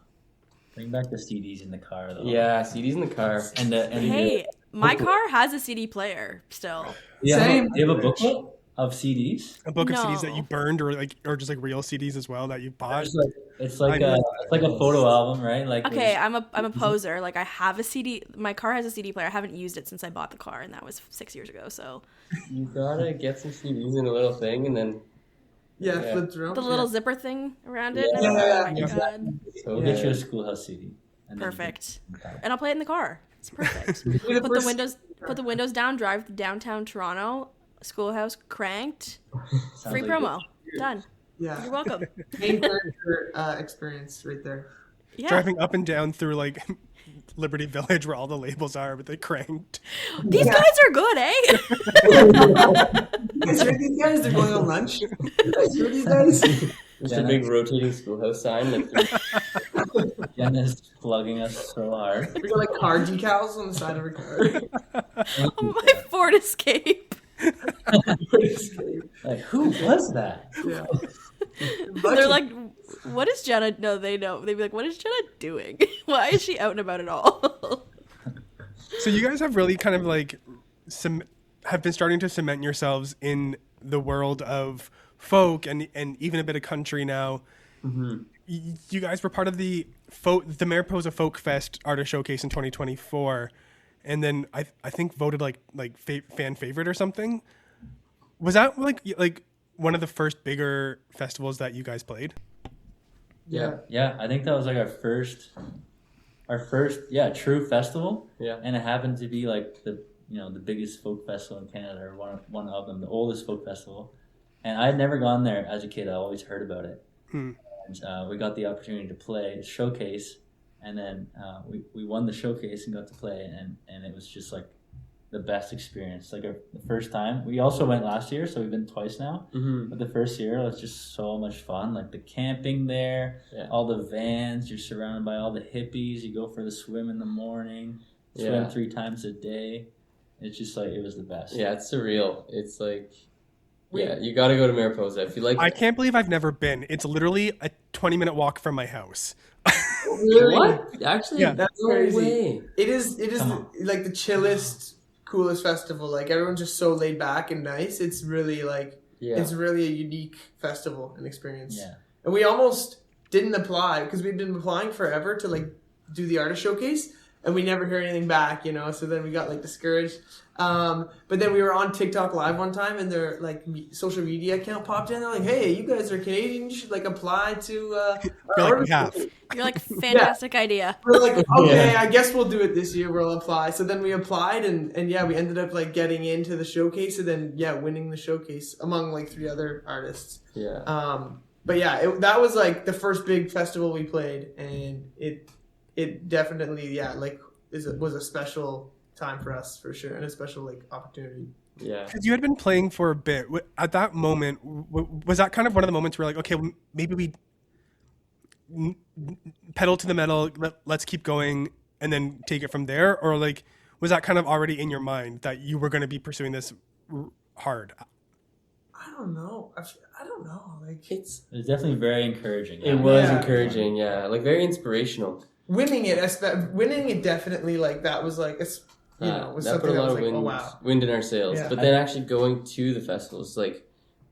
Speaker 4: Bring back the CDs in the car, though.
Speaker 5: Yeah, CDs in the car.
Speaker 2: Hey, my car has a CD player still.
Speaker 4: Yeah,
Speaker 3: Same.
Speaker 4: Do you have a booklet of CDs?
Speaker 1: A book of CDs that you burned, or just like real CDs as well that you bought.
Speaker 4: It's like a photo album, right? Like
Speaker 2: okay, I'm a poser. Like I have a CD. My car has a CD player. I haven't used it since I bought the car, and that was 6 years ago. So
Speaker 5: you gotta get some CDs in a little thing, and then
Speaker 3: flip through
Speaker 2: the little zipper thing around it.
Speaker 3: Yeah.
Speaker 2: Oh my God.
Speaker 4: So we'll get you a Schoolhouse CD.
Speaker 2: Perfect. And I'll play it in the car. It's perfect. Put the windows down. Drive downtown Toronto. Schoolhouse cranked. Free promo. Done.
Speaker 3: Yeah.
Speaker 2: You're welcome.
Speaker 3: Main character experience right there.
Speaker 2: Yeah.
Speaker 1: Driving up and down through like Liberty Village where all the labels are, but they cranked.
Speaker 2: These guys are good, eh?
Speaker 3: You guys heard these guys? They're going on lunch. You guys heard these guys?
Speaker 5: Just a big rotating Schoolhouse sign.
Speaker 4: Jenna's plugging us so hard.
Speaker 3: We got like car decals on the side of her car.
Speaker 2: My Ford Escape.
Speaker 4: Like, who was that?
Speaker 3: Yeah.
Speaker 2: They're like what is Jenna? No, they know. They'd be like, what is Jenna doing? Why is she out and about at all?
Speaker 1: So you guys have really kind of like have been starting to cement yourselves in the world of folk and even a bit of country now. Mm-hmm. You guys were part of the Mariposa Folk Fest Artist Showcase in 2024, and then I think voted like fan favorite or something. Was that like one of the first bigger festivals that you guys played?
Speaker 4: Yeah. I think that was like our first true festival.
Speaker 5: Yeah,
Speaker 4: and it happened to be like the biggest folk festival in Canada, or one of them, the oldest folk festival. And I had never gone there as a kid. I always heard about it. And we got the opportunity to play a showcase, and then we won the showcase and got to play, and it was just like the best experience. Like the first time. We also went last year, so we've been twice now. Mm-hmm. But the first year was just so much fun. Like the camping there, all the vans, you're surrounded by all the hippies. You go for the swim in the morning, swim 3 times a day. It's just like, it was the best.
Speaker 5: Yeah, it's surreal. It's like, you got to go to Mariposa if you like.
Speaker 1: I can't believe I've never been. It's literally a 20-minute walk from my house.
Speaker 5: Really? What? Actually,
Speaker 3: that's
Speaker 5: no
Speaker 3: crazy.
Speaker 5: Way.
Speaker 3: It is like the chillest, coolest festival. Like everyone's just so laid back and nice. It's really it's really a unique festival and experience.
Speaker 4: Yeah.
Speaker 3: And we almost didn't apply because we've been applying forever to like do the artist showcase, and we never hear anything back, so then we got like discouraged. But then we were on TikTok live one time, and their like social media account popped in. They're like, "Hey, you guys are Canadian. You should like apply to."
Speaker 2: You're like, fantastic idea.
Speaker 3: We're like, okay, I guess we'll do it this year. We'll apply. So then we applied, and we ended up like getting into the showcase, and then winning the showcase among like 3 other artists.
Speaker 5: Yeah.
Speaker 3: But that was like the first big festival we played, and it definitely was a special time for us for sure, and a special like opportunity.
Speaker 5: Yeah,
Speaker 1: because you had been playing for a bit. At that moment, was that kind of one of the moments where like, okay, maybe we pedal to the metal, let's keep going, and then take it from there, or like was that kind of already in your mind that you were going to be pursuing this hard?
Speaker 3: I don't know. I don't know. Like
Speaker 4: it was definitely very encouraging.
Speaker 5: It was encouraging. Yeah, like very inspirational.
Speaker 3: Winning it definitely like that was like was
Speaker 5: that
Speaker 3: something
Speaker 5: put a lot
Speaker 3: that was
Speaker 5: of
Speaker 3: like,
Speaker 5: wind,
Speaker 3: oh wow,
Speaker 5: wind in our sails. Yeah. But then actually going to the festival is like,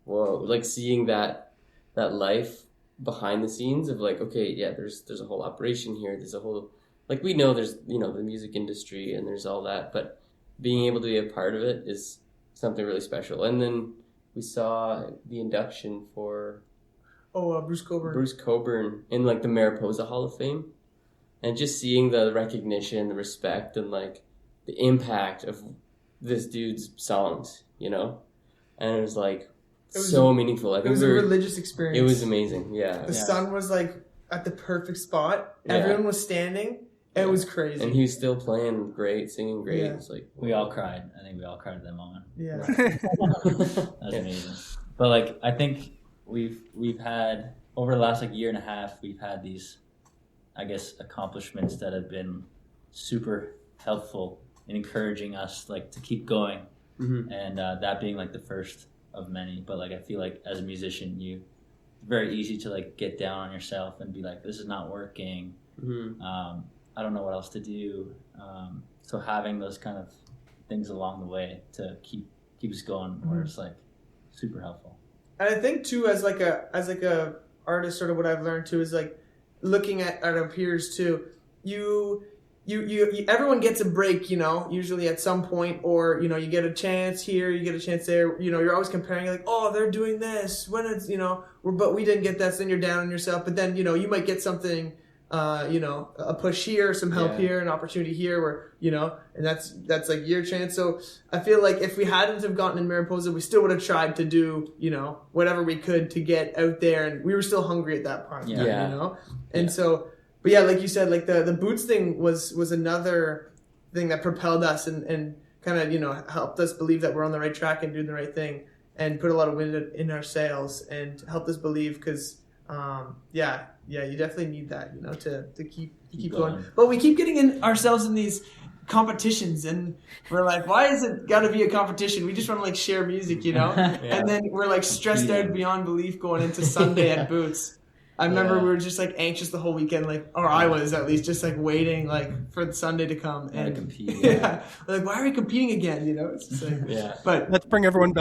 Speaker 5: whoa, like seeing that life behind the scenes of like, okay, there's a whole operation here. There's a whole, like, we know there's the music industry and there's all that, but being able to be a part of it is something really special. And then we saw the induction for
Speaker 3: Bruce
Speaker 5: Coburn in like the Mariposa Hall of Fame, and just seeing the recognition, the respect, and like the impact of this dude's songs, and it was like so meaningful.
Speaker 3: It was a religious experience.
Speaker 5: It was amazing. Yeah,
Speaker 3: the sun was like at the perfect spot. Yeah. Everyone was standing. It was crazy,
Speaker 5: and he was still playing great, singing great.
Speaker 3: Yeah.
Speaker 5: It's like
Speaker 4: we all cried. I think we all cried at that moment.
Speaker 3: Yeah,
Speaker 4: that was amazing. But like, I think we've had over the last like year and a half, we've had these, I guess, accomplishments that have been super helpful in encouraging us like to keep going, and that being like the first of many. But like, I feel like as a musician, it's very easy to like get down on yourself and be like, this is not working. I don't know what else to do. So having those kind of things along the way to keep us going, where it's like super helpful.
Speaker 3: And I think too, as like a artist, sort of what I've learned too is like looking at our peers too. You everyone gets a break, usually at some point, or you get a chance here, you get a chance there. You're always comparing, like, oh, they're doing this when it's but we didn't get that. So then you're down on yourself. But then you might get something. A push here, some help here, an opportunity here where, and that's like your chance. So I feel like if we hadn't have gotten in Mariposa, we still would have tried to do, whatever we could to get out there. And we were still hungry at that point, And so, but like you said, like the boots thing was another thing that propelled us and kind of, helped us believe that we're on the right track and doing the right thing, and put a lot of wind in our sails and helped us believe because, you definitely need that, to keep going. But we keep getting in ourselves in these competitions, and we're like, why is it got to be a competition? We just want to like share music, And then we're like stressed out beyond belief going into Sunday at Boots. I remember we were just like anxious the whole weekend, like, or I was at least just like waiting like for the Sunday to come and
Speaker 4: compete.
Speaker 3: Yeah, like why are we competing again? You know, it's just like But
Speaker 1: let's bring everyone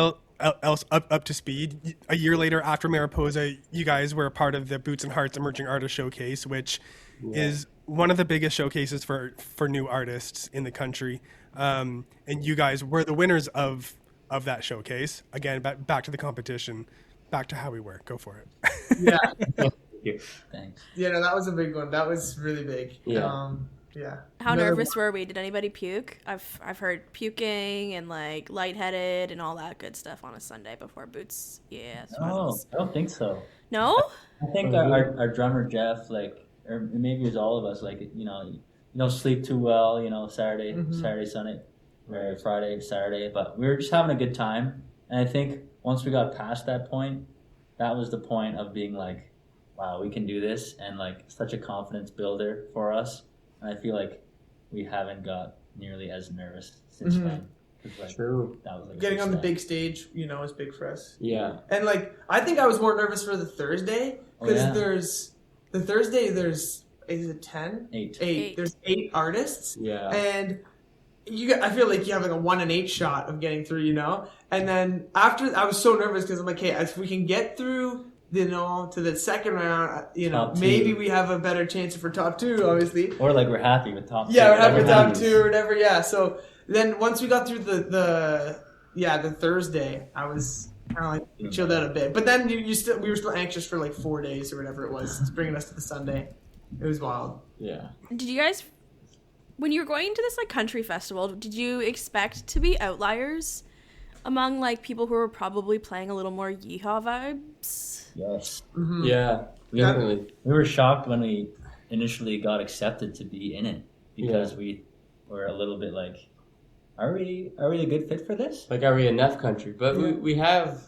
Speaker 1: else up to speed. A year later, after Mariposa, you guys were a part of the Boots and Hearts Emerging Artist Showcase, which is one of the biggest showcases for new artists in the country. And you guys were the winners of that showcase. Again, back to the competition, back to how we were. Go for it.
Speaker 3: Yeah.
Speaker 4: Thanks.
Speaker 3: Yeah, no, that was a big one. That was really big.
Speaker 5: Yeah.
Speaker 2: How nervous were we? Did anybody puke? I've heard puking and like lightheaded and all that good stuff on a Sunday before Boots. Yeah.
Speaker 4: No, I don't think so.
Speaker 2: No?
Speaker 4: I think our drummer Jeff, like, or maybe it was all of us, like, you don't sleep too well, Saturday, Sunday, or Friday, Saturday, but we were just having a good time. And I think once we got past that point, that was the point of being like, wow, we can do this, and like such a confidence builder for us. And I feel like we haven't got nearly as nervous since then. Like,
Speaker 5: True.
Speaker 4: That was like
Speaker 3: Getting on the big stage, is big for us.
Speaker 5: Yeah.
Speaker 3: And like, I think I was more nervous for the Thursday because there's is it 10?
Speaker 2: 8.
Speaker 3: There's 8 artists.
Speaker 5: Yeah.
Speaker 3: And I feel like you have like a 1 in 8 shot of getting through, And then after, I was so nervous because I'm like, hey, if we can get through, to the second round, maybe we have a better chance for top 2, obviously.
Speaker 4: Or like we're happy with top 2.
Speaker 3: Yeah, we're happy with top 2 or whatever. Yeah. So then once we got through the Thursday, I was kind of like chilled out a bit. But then we were still anxious for like 4 days or whatever it was, bringing us to the Sunday. It was wild.
Speaker 5: Yeah.
Speaker 2: Did you guys, when you were going to this like country festival, did you expect to be outliers among like people who were probably playing a little more yeehaw vibes?
Speaker 4: Yes.
Speaker 3: Mm-hmm.
Speaker 5: Yeah, definitely.
Speaker 4: We were shocked when we initially got accepted to be in it because we were a little bit like, are we a good fit for this?
Speaker 5: Like, are we enough country? But we have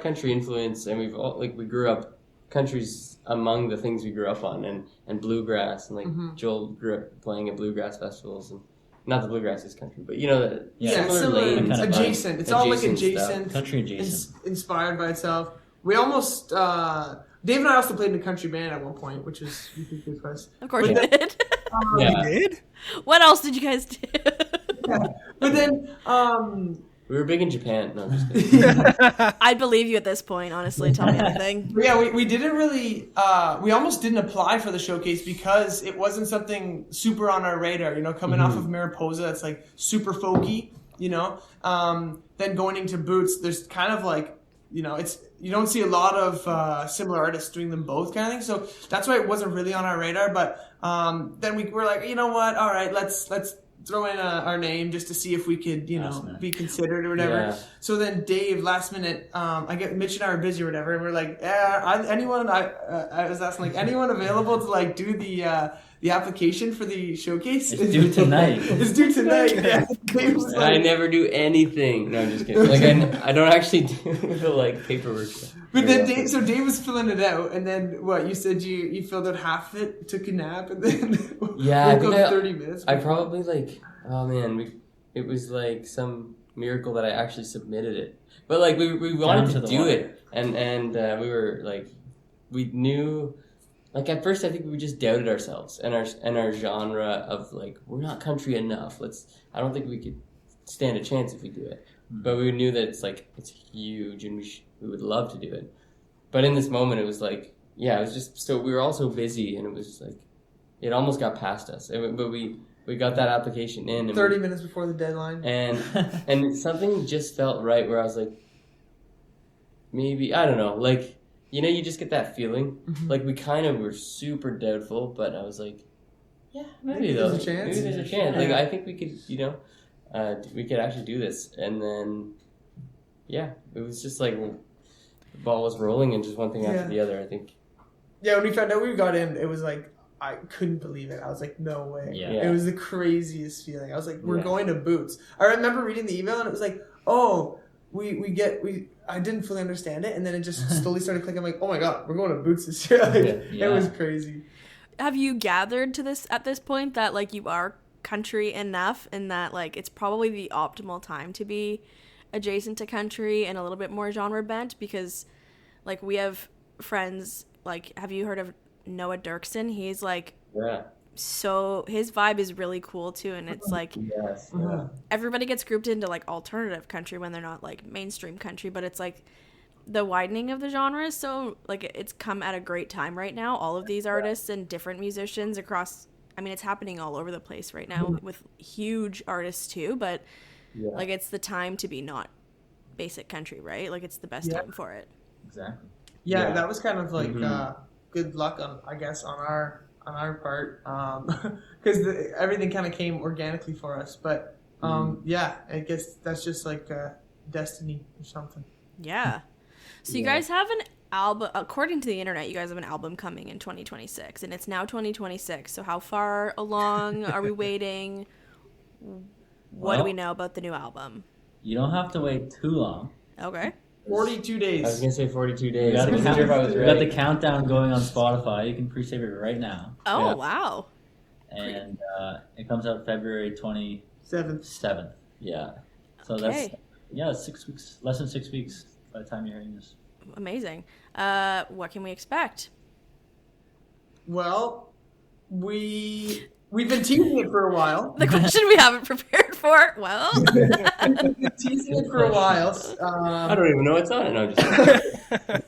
Speaker 5: country influence, and we grew up country's among the things we grew up on, and bluegrass, and like Joel grew up playing at bluegrass festivals, and not the bluegrass is country, but similar lanes,
Speaker 3: kind of adjacent. It's all like adjacent,
Speaker 4: country adjacent,
Speaker 3: inspired by itself. We almost Dave and I also played in a country band at one point, which was good for us.
Speaker 2: Of course you did.
Speaker 1: You did?
Speaker 2: What else did you guys do?
Speaker 3: But then
Speaker 5: we were big in Japan. No, I'm just kidding.
Speaker 2: I'd believe you at this point, honestly. Tell me anything.
Speaker 3: Yeah, we didn't really. We almost didn't apply for the showcase because it wasn't something super on our radar. Coming off of Mariposa, that's like super folky. Then going into Boots, there's kind of like you don't see a lot of similar artists doing them both kind of thing. So that's why it wasn't really on our radar. But then we were like, you know what? All right, let's throw in our name just to see if we could, be considered or whatever. Yeah. So then Dave, last minute, Mitch and I were busy or whatever, and we're like, I was asking like, anyone available to like do the application for the showcase?
Speaker 4: It's due tonight.
Speaker 3: It's due tonight. Yeah.
Speaker 5: I never do anything. No, I'm just kidding. Like I don't actually do the like paperwork.
Speaker 3: But then Dave was filling it out, and then what? You said you filled out half of it, took a nap, and then woke up 30 minutes.
Speaker 5: I probably it was like some miracle that I actually submitted it. But like we wanted to do it, and we were like, we knew. Like at first, I think we just doubted ourselves and our genre of like, we're not country enough. I don't think we could stand a chance if we do it. But we knew that it's huge and we would love to do it. But in this moment, it was like, it was just so we were all so busy, and it was just like, it almost got past us. But we got that application in
Speaker 3: 30 minutes before the deadline,
Speaker 5: and something just felt right where I was like, maybe I don't know, like. You just get that feeling. Like, we kind of were super doubtful, but I was like, yeah, maybe there's a chance. Maybe there's a chance. Like, I think we could, we could actually do this. And then, it was just like, the ball was rolling and just one thing after the other, I think.
Speaker 3: Yeah, when we found out we got in, it was like, I couldn't believe it. I was like, no way.
Speaker 5: Yeah.
Speaker 3: It was the craziest feeling. I was like, we're going to Boots. I remember reading the email, and it was like, oh, I didn't fully understand it, and then it just slowly started clicking. I'm like, oh my god, we're going to Boots this year. It was crazy.
Speaker 2: Have you gathered at this point that like you are country enough, and that like it's probably the optimal time to be adjacent to country and a little bit more genre bent? Because like we have friends like, have you heard of Noah Dirksen? He's like,
Speaker 5: Yeah.
Speaker 2: so his vibe is really cool too, and it's like
Speaker 5: Yes. Yeah.
Speaker 2: everybody gets grouped into like alternative country when they're not like mainstream country, but it's like the widening of the genres. So like it's come at a great time right now. All of these artists and different musicians across, I mean, it's happening all over the place right now with huge artists too, but like it's the time to be not basic country, right? Like it's the best time for it.
Speaker 4: Exactly.
Speaker 3: Yeah, that was kind of like good luck on our part, because everything kind of came organically for us. But yeah, I guess that's just like destiny or something.
Speaker 2: Yeah. So you guys have an album, according to the internet, you guys have an album coming in 2026, and it's now 2026. So how far along are we waiting? What do we know about the new album?
Speaker 4: You don't have to wait too long.
Speaker 2: Okay.
Speaker 3: 42 days.
Speaker 5: I was gonna say 42 days.
Speaker 4: We got,
Speaker 5: I wasn't sure if I was
Speaker 4: we got the
Speaker 5: right.
Speaker 4: countdown going on Spotify. You can pre-save it right now.
Speaker 2: Oh,
Speaker 5: Yeah.
Speaker 2: wow.
Speaker 4: And it comes out February 27th.
Speaker 3: Seven.
Speaker 5: Yeah.
Speaker 4: So
Speaker 2: Okay.
Speaker 4: that's 6 weeks, less than 6 weeks by the time you're hearing this.
Speaker 2: Amazing. What can we expect?
Speaker 3: Well, we've been teasing it for a while.
Speaker 2: The question we haven't prepared for. Well,
Speaker 3: We've been teasing it for a while.
Speaker 5: I don't even know what's on it. No, I'm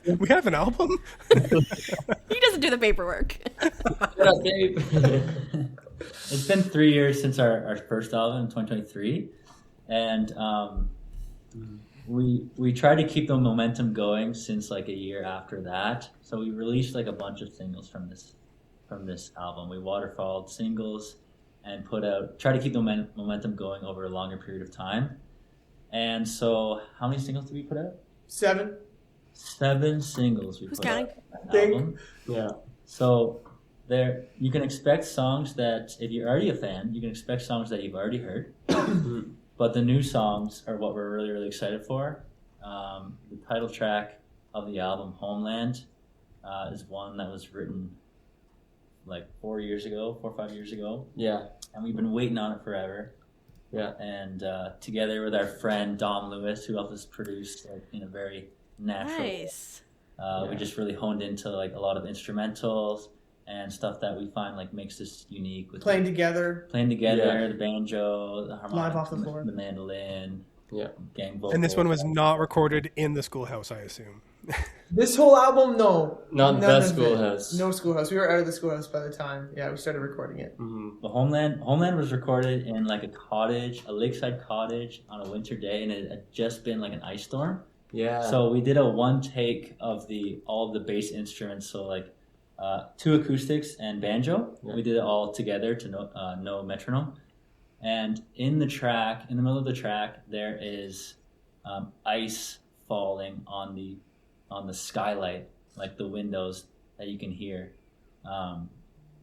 Speaker 5: just
Speaker 1: We have an album?
Speaker 2: he doesn't do the paperwork.
Speaker 5: Shut up, Dave.
Speaker 4: It's been 3 years since our first album in 2023, and we tried to keep the momentum going since like a year after that. So we released like a bunch of singles from this album. We waterfalled singles and try to keep the momentum going over a longer period of time. And so, how many singles did we put out?
Speaker 3: 7.
Speaker 4: 7 singles we
Speaker 2: Who's
Speaker 4: put
Speaker 2: counting?
Speaker 4: out. on the album.
Speaker 5: Yeah.
Speaker 4: So there, you can expect songs that, if you're already a fan, you can expect songs that you've already heard. But the new songs are what we're really, really excited for. The title track of the album, Homeland, is one that was written like 4 or 5 years ago.
Speaker 5: Yeah.
Speaker 4: And we've been waiting on it forever.
Speaker 5: Yeah.
Speaker 4: And together with our friend Dom Lewis, who helped us produce in a very natural way.
Speaker 2: Nice.
Speaker 4: We just really honed into like a lot of instrumentals and stuff that we find like makes this unique with
Speaker 3: Playing together.
Speaker 4: the banjo, the harmonic,
Speaker 3: Live off the floor.
Speaker 4: the mandolin,
Speaker 5: Yeah.
Speaker 4: gang vocals.
Speaker 1: And this one was not recorded in the schoolhouse, I assume.
Speaker 3: This whole album, no.
Speaker 5: Not
Speaker 3: None
Speaker 5: the
Speaker 3: of it.
Speaker 5: schoolhouse.
Speaker 3: No schoolhouse. We were out of the schoolhouse by the time, we started recording it.
Speaker 5: Mm-hmm.
Speaker 4: The Homeland was recorded in like a lakeside cottage on a winter day, and it had just been like an ice storm.
Speaker 5: Yeah.
Speaker 4: So we did a one take of all of the bass instruments, so like 2 acoustics and banjo.
Speaker 5: Yeah.
Speaker 4: We did it all together to no metronome. And in the middle of the track, there is ice falling on the skylight, like the windows that you can hear.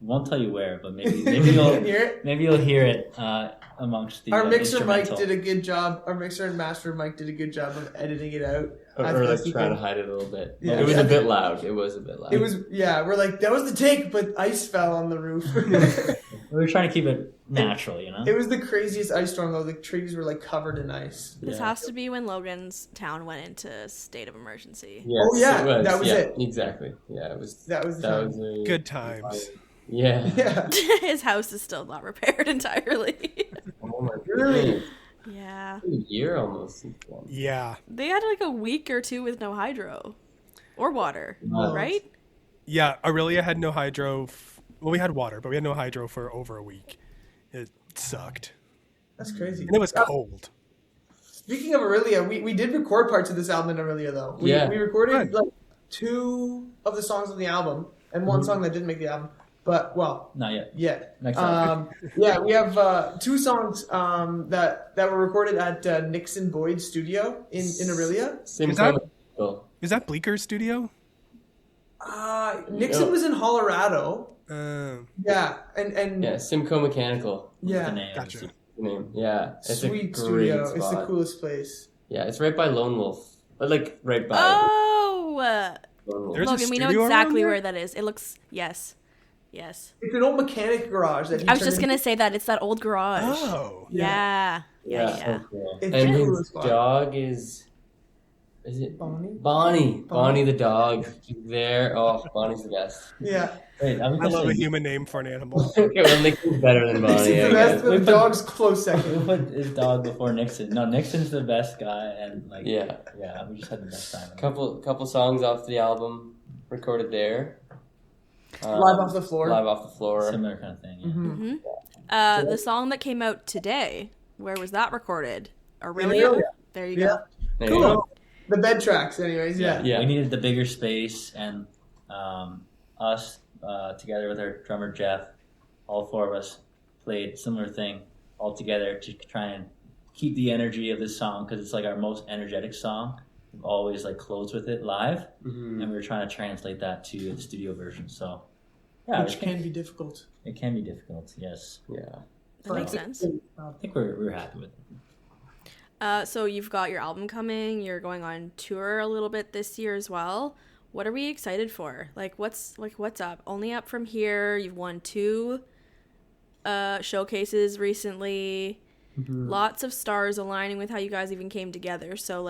Speaker 4: Won't tell you where, but maybe you'll
Speaker 3: hear it?
Speaker 4: maybe you'll hear it amongst the
Speaker 3: Our mixer Mike
Speaker 4: instrumental.
Speaker 3: did a good job. Our mixer and master Mike did a good job of editing it out.
Speaker 5: Or like trying to hide it a little bit.
Speaker 3: Yeah.
Speaker 5: It was a bit loud. It was.
Speaker 3: We're like, that was the take, but ice fell on the roof.
Speaker 4: We were trying to keep it natural, you know.
Speaker 3: It was the craziest ice storm, though. The trees were like covered in ice.
Speaker 2: This has to be when Logan's town went into state of emergency.
Speaker 5: Yes,
Speaker 3: Oh, yeah,
Speaker 5: it was.
Speaker 3: that was it.
Speaker 5: Exactly. Yeah, it was.
Speaker 3: That was the time.
Speaker 1: Good times.
Speaker 5: Yeah.
Speaker 3: Yeah.
Speaker 2: His house is still not repaired entirely.
Speaker 5: Oh my goodness.
Speaker 2: Yeah.
Speaker 5: A year almost since then.
Speaker 1: Yeah.
Speaker 2: They had like a week or 2 with no hydro or water,
Speaker 5: Wow.
Speaker 2: right?
Speaker 1: Yeah, Aurelia had no hydro. Well, we had water, but we had no hydro for over a week. It sucked.
Speaker 3: That's crazy.
Speaker 1: And it was cold.
Speaker 3: Speaking of Aurelia, we did record parts of this album in Aurelia, though. We recorded like 2 of the songs on the album and 1 song that didn't make the album. But, well,
Speaker 4: Not yet.
Speaker 3: yeah.
Speaker 4: Next time.
Speaker 3: We have 2 songs that were recorded at Nixon Boyd's studio in Aurelia.
Speaker 1: Is that Bleeker's studio?
Speaker 3: Nixon was in Colorado. Yeah, and
Speaker 5: Yeah, Simcoe Mechanical.
Speaker 3: yeah,
Speaker 4: The name.
Speaker 1: Gotcha.
Speaker 5: The name. Yeah. It's
Speaker 3: sweet
Speaker 5: a great
Speaker 3: studio.
Speaker 5: spot.
Speaker 3: It's the coolest place.
Speaker 5: Yeah, it's right by Lone Wolf. But like right by
Speaker 2: Oh,
Speaker 5: Lone Wolf.
Speaker 1: There's a
Speaker 2: Logan, we know
Speaker 1: studio around
Speaker 2: exactly
Speaker 1: there?
Speaker 2: where that is. It looks, yes.
Speaker 3: It's an old mechanic garage that he
Speaker 2: I was
Speaker 3: turned
Speaker 2: just going to say that. It's that old garage.
Speaker 1: Oh.
Speaker 2: Yeah.
Speaker 5: Yeah.
Speaker 2: Yeah.
Speaker 5: So
Speaker 3: It's
Speaker 5: And
Speaker 3: the
Speaker 5: his
Speaker 3: coolest spot.
Speaker 5: dog is Is it
Speaker 3: Bonnie?
Speaker 5: Bonnie the dog. She's there. Oh, Bonnie's the best.
Speaker 3: Yeah.
Speaker 4: Wait,
Speaker 1: I love a human name for an animal.
Speaker 5: Okay, well, Nixon's better than Bonnie.
Speaker 3: Nixon's
Speaker 5: I
Speaker 3: the best,
Speaker 5: guess.
Speaker 3: but the dog's close
Speaker 4: We
Speaker 3: second.
Speaker 4: put his dog before Nixon. No, Nixon's the best guy, and
Speaker 5: Yeah.
Speaker 4: we just had the best time.
Speaker 5: Couple songs off the album recorded there.
Speaker 3: Live off the floor.
Speaker 5: Live off the floor.
Speaker 4: Similar kind of thing. Yeah.
Speaker 3: Mm-hmm.
Speaker 2: The song that came out today, where was that recorded?
Speaker 3: Aurelia.
Speaker 2: Aurelia? There you go.
Speaker 5: There you
Speaker 3: Cool.
Speaker 5: go.
Speaker 3: The bed tracks, anyways. Yeah.
Speaker 5: Yeah.
Speaker 4: We needed the bigger space, and us together with our drummer Jeff, all four of us played similar thing all together to try and keep the energy of this song because it's like our most energetic song. We've always like closed with it live, and we were trying to translate that to the studio version. So yeah,
Speaker 3: Which can be difficult.
Speaker 4: it can be difficult. Yes,
Speaker 5: Yeah.
Speaker 2: That makes sense.
Speaker 4: I think we're happy with it.
Speaker 2: So you've got your album coming. You're going on tour a little bit this year as well. What are we excited for? What's up? Only up from here. You've won 2 showcases recently. Lots of stars aligning with how you guys even came together. So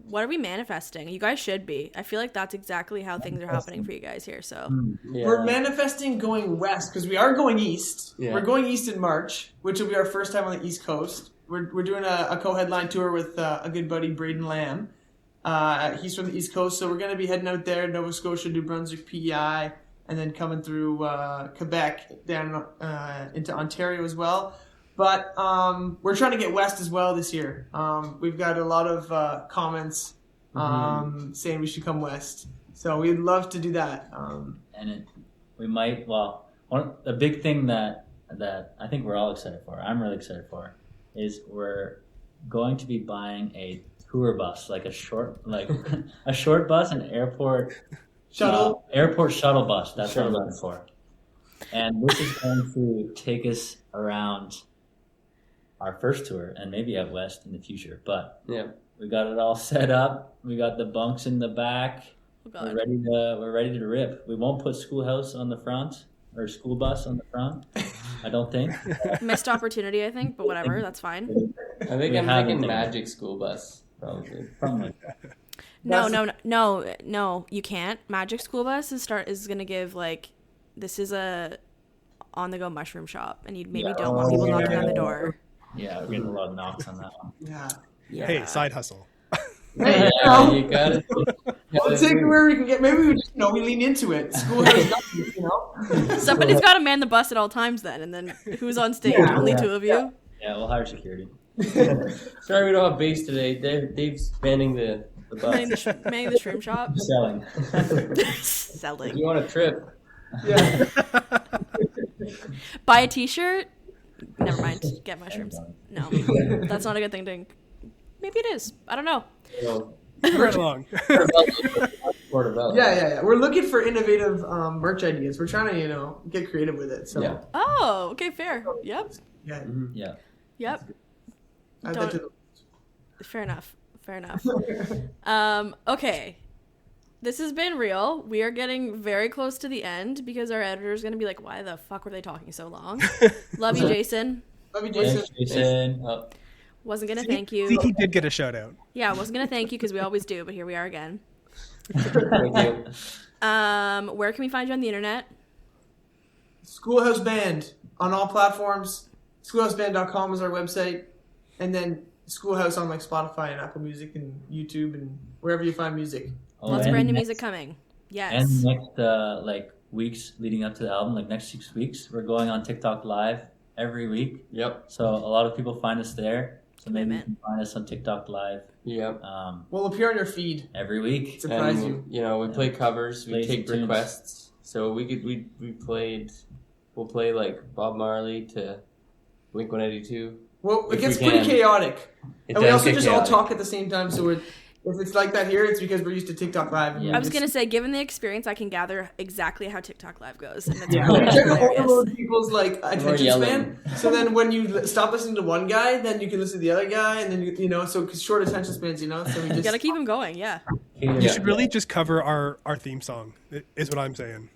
Speaker 2: what are we manifesting? You guys should be. I feel like that's exactly how things are happening for you guys here. So
Speaker 5: Yeah.
Speaker 3: We're manifesting going west because we are going east.
Speaker 5: Yeah.
Speaker 3: We're going east in March, which will be our first time on the East Coast. We're doing a co-headline tour with a good buddy, Braden Lamb. He's from the East Coast, so we're going to be heading out there, Nova Scotia, New Brunswick, PEI, and then coming through Quebec down into Ontario as well. But we're trying to get west as well this year. We've got a lot of comments saying we should come west. So we'd love to do that.
Speaker 4: We might. Well, a big thing that I think we're all excited for. I'm really excited for, is we're going to be buying a tour bus, like a short bus, an airport
Speaker 3: Shuttle.
Speaker 4: airport shuttle bus. That's what I'm looking for. And this is going to take us around our first tour and maybe out west in the future. But
Speaker 5: Yeah.
Speaker 4: we got it all set up. We got the bunks in the back.
Speaker 2: oh God.
Speaker 4: We're ready to rip. We won't put schoolhouse on the front or school bus on the front. I don't think.
Speaker 2: Missed opportunity, I think, but whatever. That's fine.
Speaker 5: I think
Speaker 4: We
Speaker 5: I'm
Speaker 4: haven't
Speaker 5: thinking
Speaker 4: done it.
Speaker 5: Magic School Bus, probably.
Speaker 4: Something like that.
Speaker 2: No, you can't. Magic School Bus is gonna give this is a on the go mushroom shop, and you maybe don't want people knocking on the door.
Speaker 4: Yeah, we're getting a lot of knocks on that one.
Speaker 3: Yeah.
Speaker 2: Yeah.
Speaker 1: Hey, side hustle.
Speaker 3: Hey,
Speaker 5: Yeah, you got it.
Speaker 3: we'll take it where we can get. Maybe we just, we lean into it. School has nothing,
Speaker 2: Somebody's got to man the bus at all times then, and then who's on stage?
Speaker 3: Yeah.
Speaker 2: Only 2 of you?
Speaker 4: Yeah, we'll hire security.
Speaker 5: Sorry we don't have bass today. Dave's manning the
Speaker 2: Manning
Speaker 5: bus.
Speaker 2: the shroom shop?
Speaker 4: Selling.
Speaker 2: Selling.
Speaker 5: You want a trip?
Speaker 3: Yeah.
Speaker 2: Buy a t-shirt? Never mind. Get mushrooms. No, that's not a good thing to... Maybe it is. I don't know.
Speaker 1: Right along.
Speaker 5: Portobello.
Speaker 3: Yeah. We're looking for innovative merch ideas. We're trying to, get creative with it. So
Speaker 5: Yeah.
Speaker 2: Oh, okay, fair. Yep.
Speaker 3: yeah.
Speaker 4: Yeah.
Speaker 2: Yep.
Speaker 3: Add that to the-
Speaker 2: Fair enough. Okay. This has been real. We are getting very close to the end because our editor is going to be like, why the fuck were they talking so long? Love you, Jason.
Speaker 3: Love you, Jason.
Speaker 4: Thanks, Jason.
Speaker 5: Oh,
Speaker 2: Wasn't going to thank you.
Speaker 1: See, he did get a shout out.
Speaker 2: Yeah, I wasn't going to thank you because we always do, but here we are again.
Speaker 5: thank you.
Speaker 2: Where can we find you on the internet?
Speaker 3: Schoolhouse Band on all platforms. Schoolhouseband.com is our website. And then Schoolhouse on Spotify and Apple Music and YouTube and wherever you find music.
Speaker 2: Lots of brand new music coming. Yes.
Speaker 4: And next weeks leading up to the album, next 6 weeks, we're going on TikTok Live every week.
Speaker 5: Yep.
Speaker 4: So a lot of people find us there. So maybe you
Speaker 2: Commitment.
Speaker 4: can find us on TikTok Live
Speaker 5: Yep.
Speaker 3: We'll appear on your feed.
Speaker 4: every week.
Speaker 3: Surprise
Speaker 5: And,
Speaker 3: you.
Speaker 5: we play covers. We
Speaker 4: Play
Speaker 5: take
Speaker 4: some tunes.
Speaker 5: requests. So we'll play Bob Marley to Blink-182.
Speaker 3: Well, it
Speaker 5: If
Speaker 3: gets
Speaker 5: we
Speaker 3: pretty
Speaker 5: can.
Speaker 3: chaotic.
Speaker 5: It
Speaker 3: And we
Speaker 5: does
Speaker 3: also
Speaker 5: get
Speaker 3: just all
Speaker 5: chaotic.
Speaker 3: talk at the same time. So if it's like that here, it's because we're used to TikTok Live.
Speaker 4: Yeah.
Speaker 2: I was going to say, given the experience, I can gather exactly how TikTok Live goes. And it's
Speaker 3: Yeah,
Speaker 2: really
Speaker 3: we try to
Speaker 2: hilarious.
Speaker 3: overload people's attention
Speaker 5: yelling.
Speaker 3: span. So then when you stop listening to one guy, then you can listen to the other guy, and then so because short attention spans, so we
Speaker 2: You
Speaker 3: just
Speaker 2: got to keep them going, yeah.
Speaker 1: You should really just cover our theme song, is what I'm saying.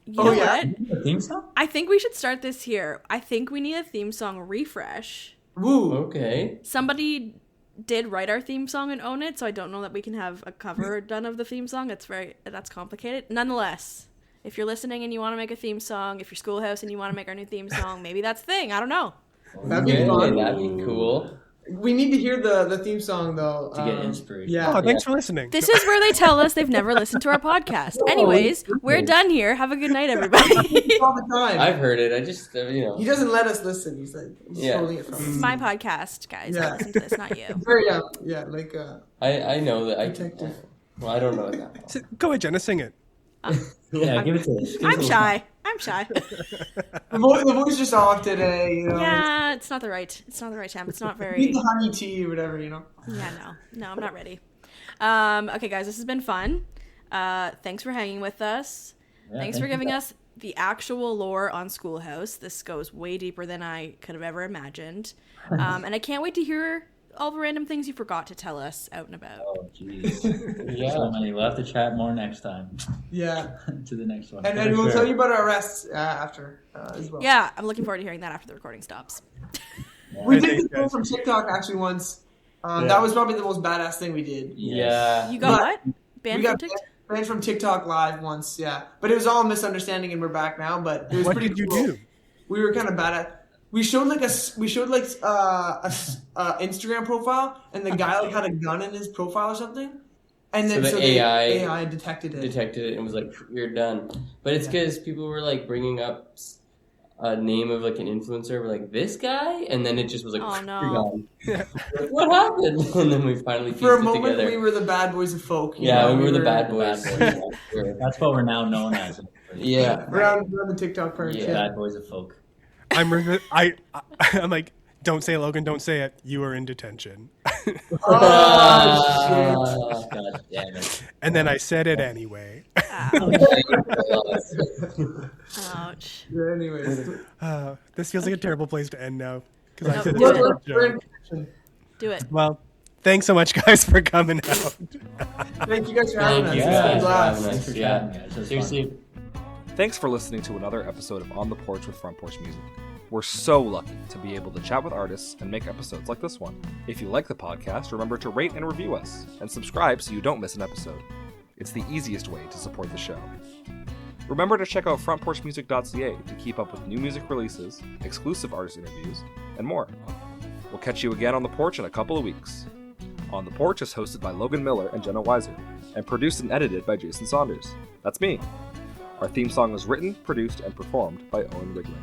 Speaker 2: You
Speaker 3: Oh,
Speaker 2: know
Speaker 3: yeah?
Speaker 2: what?
Speaker 4: A theme song?
Speaker 2: I think we should start this here. I think we need a theme song refresh.
Speaker 3: woo.
Speaker 5: Okay.
Speaker 2: Somebody did write our theme song and own it, so I don't know that we can have a cover done of the theme song. That's complicated. Nonetheless, if you're listening and you want to make a theme song, if you're Schoolhouse and you want to make our new theme song, maybe that's the thing. I don't know.
Speaker 3: That'd be fun.
Speaker 5: That'd be cool.
Speaker 3: We need to hear the theme song though
Speaker 4: To get inspiration.
Speaker 3: Yeah.
Speaker 1: Oh, thanks for listening.
Speaker 2: This is where they tell us they've never listened to our podcast. Anyways, we're done here. Have a good night, everybody.
Speaker 3: All the time.
Speaker 5: I've heard it. I just,
Speaker 3: He doesn't let us listen. He's like, stealing it from
Speaker 2: This is
Speaker 3: us.
Speaker 2: my podcast, guys. I listen to this, not you.
Speaker 3: Very, like,
Speaker 5: I know that.
Speaker 3: Detective.
Speaker 5: Well, I don't know that.
Speaker 1: Go ahead, Jenna, sing it.
Speaker 4: Yeah, give it to us.
Speaker 2: I'm shy.
Speaker 3: the voice just off today, you know.
Speaker 2: Yeah, it's not the right time. It's not
Speaker 3: Eat
Speaker 2: very.
Speaker 3: the honey tea or whatever, you know.
Speaker 2: Yeah, no, I'm not ready. Okay, guys, this has been fun. Thanks for hanging with us. Thanks for giving us the actual lore on Schoolhouse. This goes way deeper than I could have ever imagined. And I can't wait to hear all the random things you forgot to tell us out and about.
Speaker 4: Oh, jeez. Yeah. So many. We'll have to chat more next time.
Speaker 3: Yeah.
Speaker 4: To the next one.
Speaker 3: And we'll tell you about our arrests after as well.
Speaker 2: Yeah, I'm looking forward to hearing that after the recording stops.
Speaker 3: We did this thing from TikTok actually once. That was probably the most badass thing we did.
Speaker 5: Yeah.
Speaker 2: You got what? Banned from TikTok?
Speaker 3: Banned from TikTok live once, yeah. But it was all a misunderstanding and we're back now, but it was
Speaker 1: What
Speaker 3: pretty
Speaker 1: did you
Speaker 3: cool.
Speaker 1: do?
Speaker 3: We were kind of bad at. We showed a Instagram profile, and the guy like had a gun in his profile or something, and then
Speaker 5: So the
Speaker 3: the
Speaker 5: AI
Speaker 3: AI detected it.
Speaker 5: And was like, "You're done." But it's because people were like bringing up a name of like an influencer, we're like, "This guy," and then it just was like,
Speaker 2: Oh, no.
Speaker 5: "You're gone." Like, what happened? And then we finally pieced
Speaker 3: For a
Speaker 5: it
Speaker 3: moment,
Speaker 5: together.
Speaker 3: we were the bad boys of folk. you
Speaker 5: Yeah,
Speaker 3: know?
Speaker 5: we were the bad boys.
Speaker 4: That's what we're now known as.
Speaker 5: Yeah.
Speaker 3: Around the TikTok parents.
Speaker 5: Yeah.
Speaker 3: Yeah.
Speaker 4: Bad boys of folk.
Speaker 1: I'm like, don't say it, Logan, don't say it. You are in detention.
Speaker 3: Oh,
Speaker 4: God damn it.
Speaker 1: And then I said it anyway.
Speaker 2: Ouch.
Speaker 3: shit. Anyways,
Speaker 1: This feels like a terrible place to end now. Because I
Speaker 2: No,
Speaker 1: said
Speaker 2: do
Speaker 1: it's
Speaker 2: it.
Speaker 1: a
Speaker 3: we're in
Speaker 1: joke.
Speaker 3: detention.
Speaker 2: Do it.
Speaker 1: Well, thanks so much, guys, for coming out.
Speaker 3: Thank you guys for having us.
Speaker 5: Thank you
Speaker 3: It's been a
Speaker 5: guys for
Speaker 3: blast.
Speaker 5: having us.
Speaker 4: Thanks for
Speaker 5: Yeah.
Speaker 4: chatting, guys. It was
Speaker 5: Seriously.
Speaker 4: fun.
Speaker 6: Thanks for listening to another episode of On the Porch with Front Porch Music. We're so lucky to be able to chat with artists and make episodes like this one. If you like the podcast, remember to rate and review us, and subscribe so you don't miss an episode. It's the easiest way to support the show. Remember to check out frontporchmusic.ca to keep up with new music releases, exclusive artist interviews, and more. We'll catch you again on the porch in a couple of weeks. On the Porch is hosted by Logan Miller and Jenna Weiser, and produced and edited by Jason Saunders. That's me. Our theme song was written, produced, and performed by Owen Wrigley.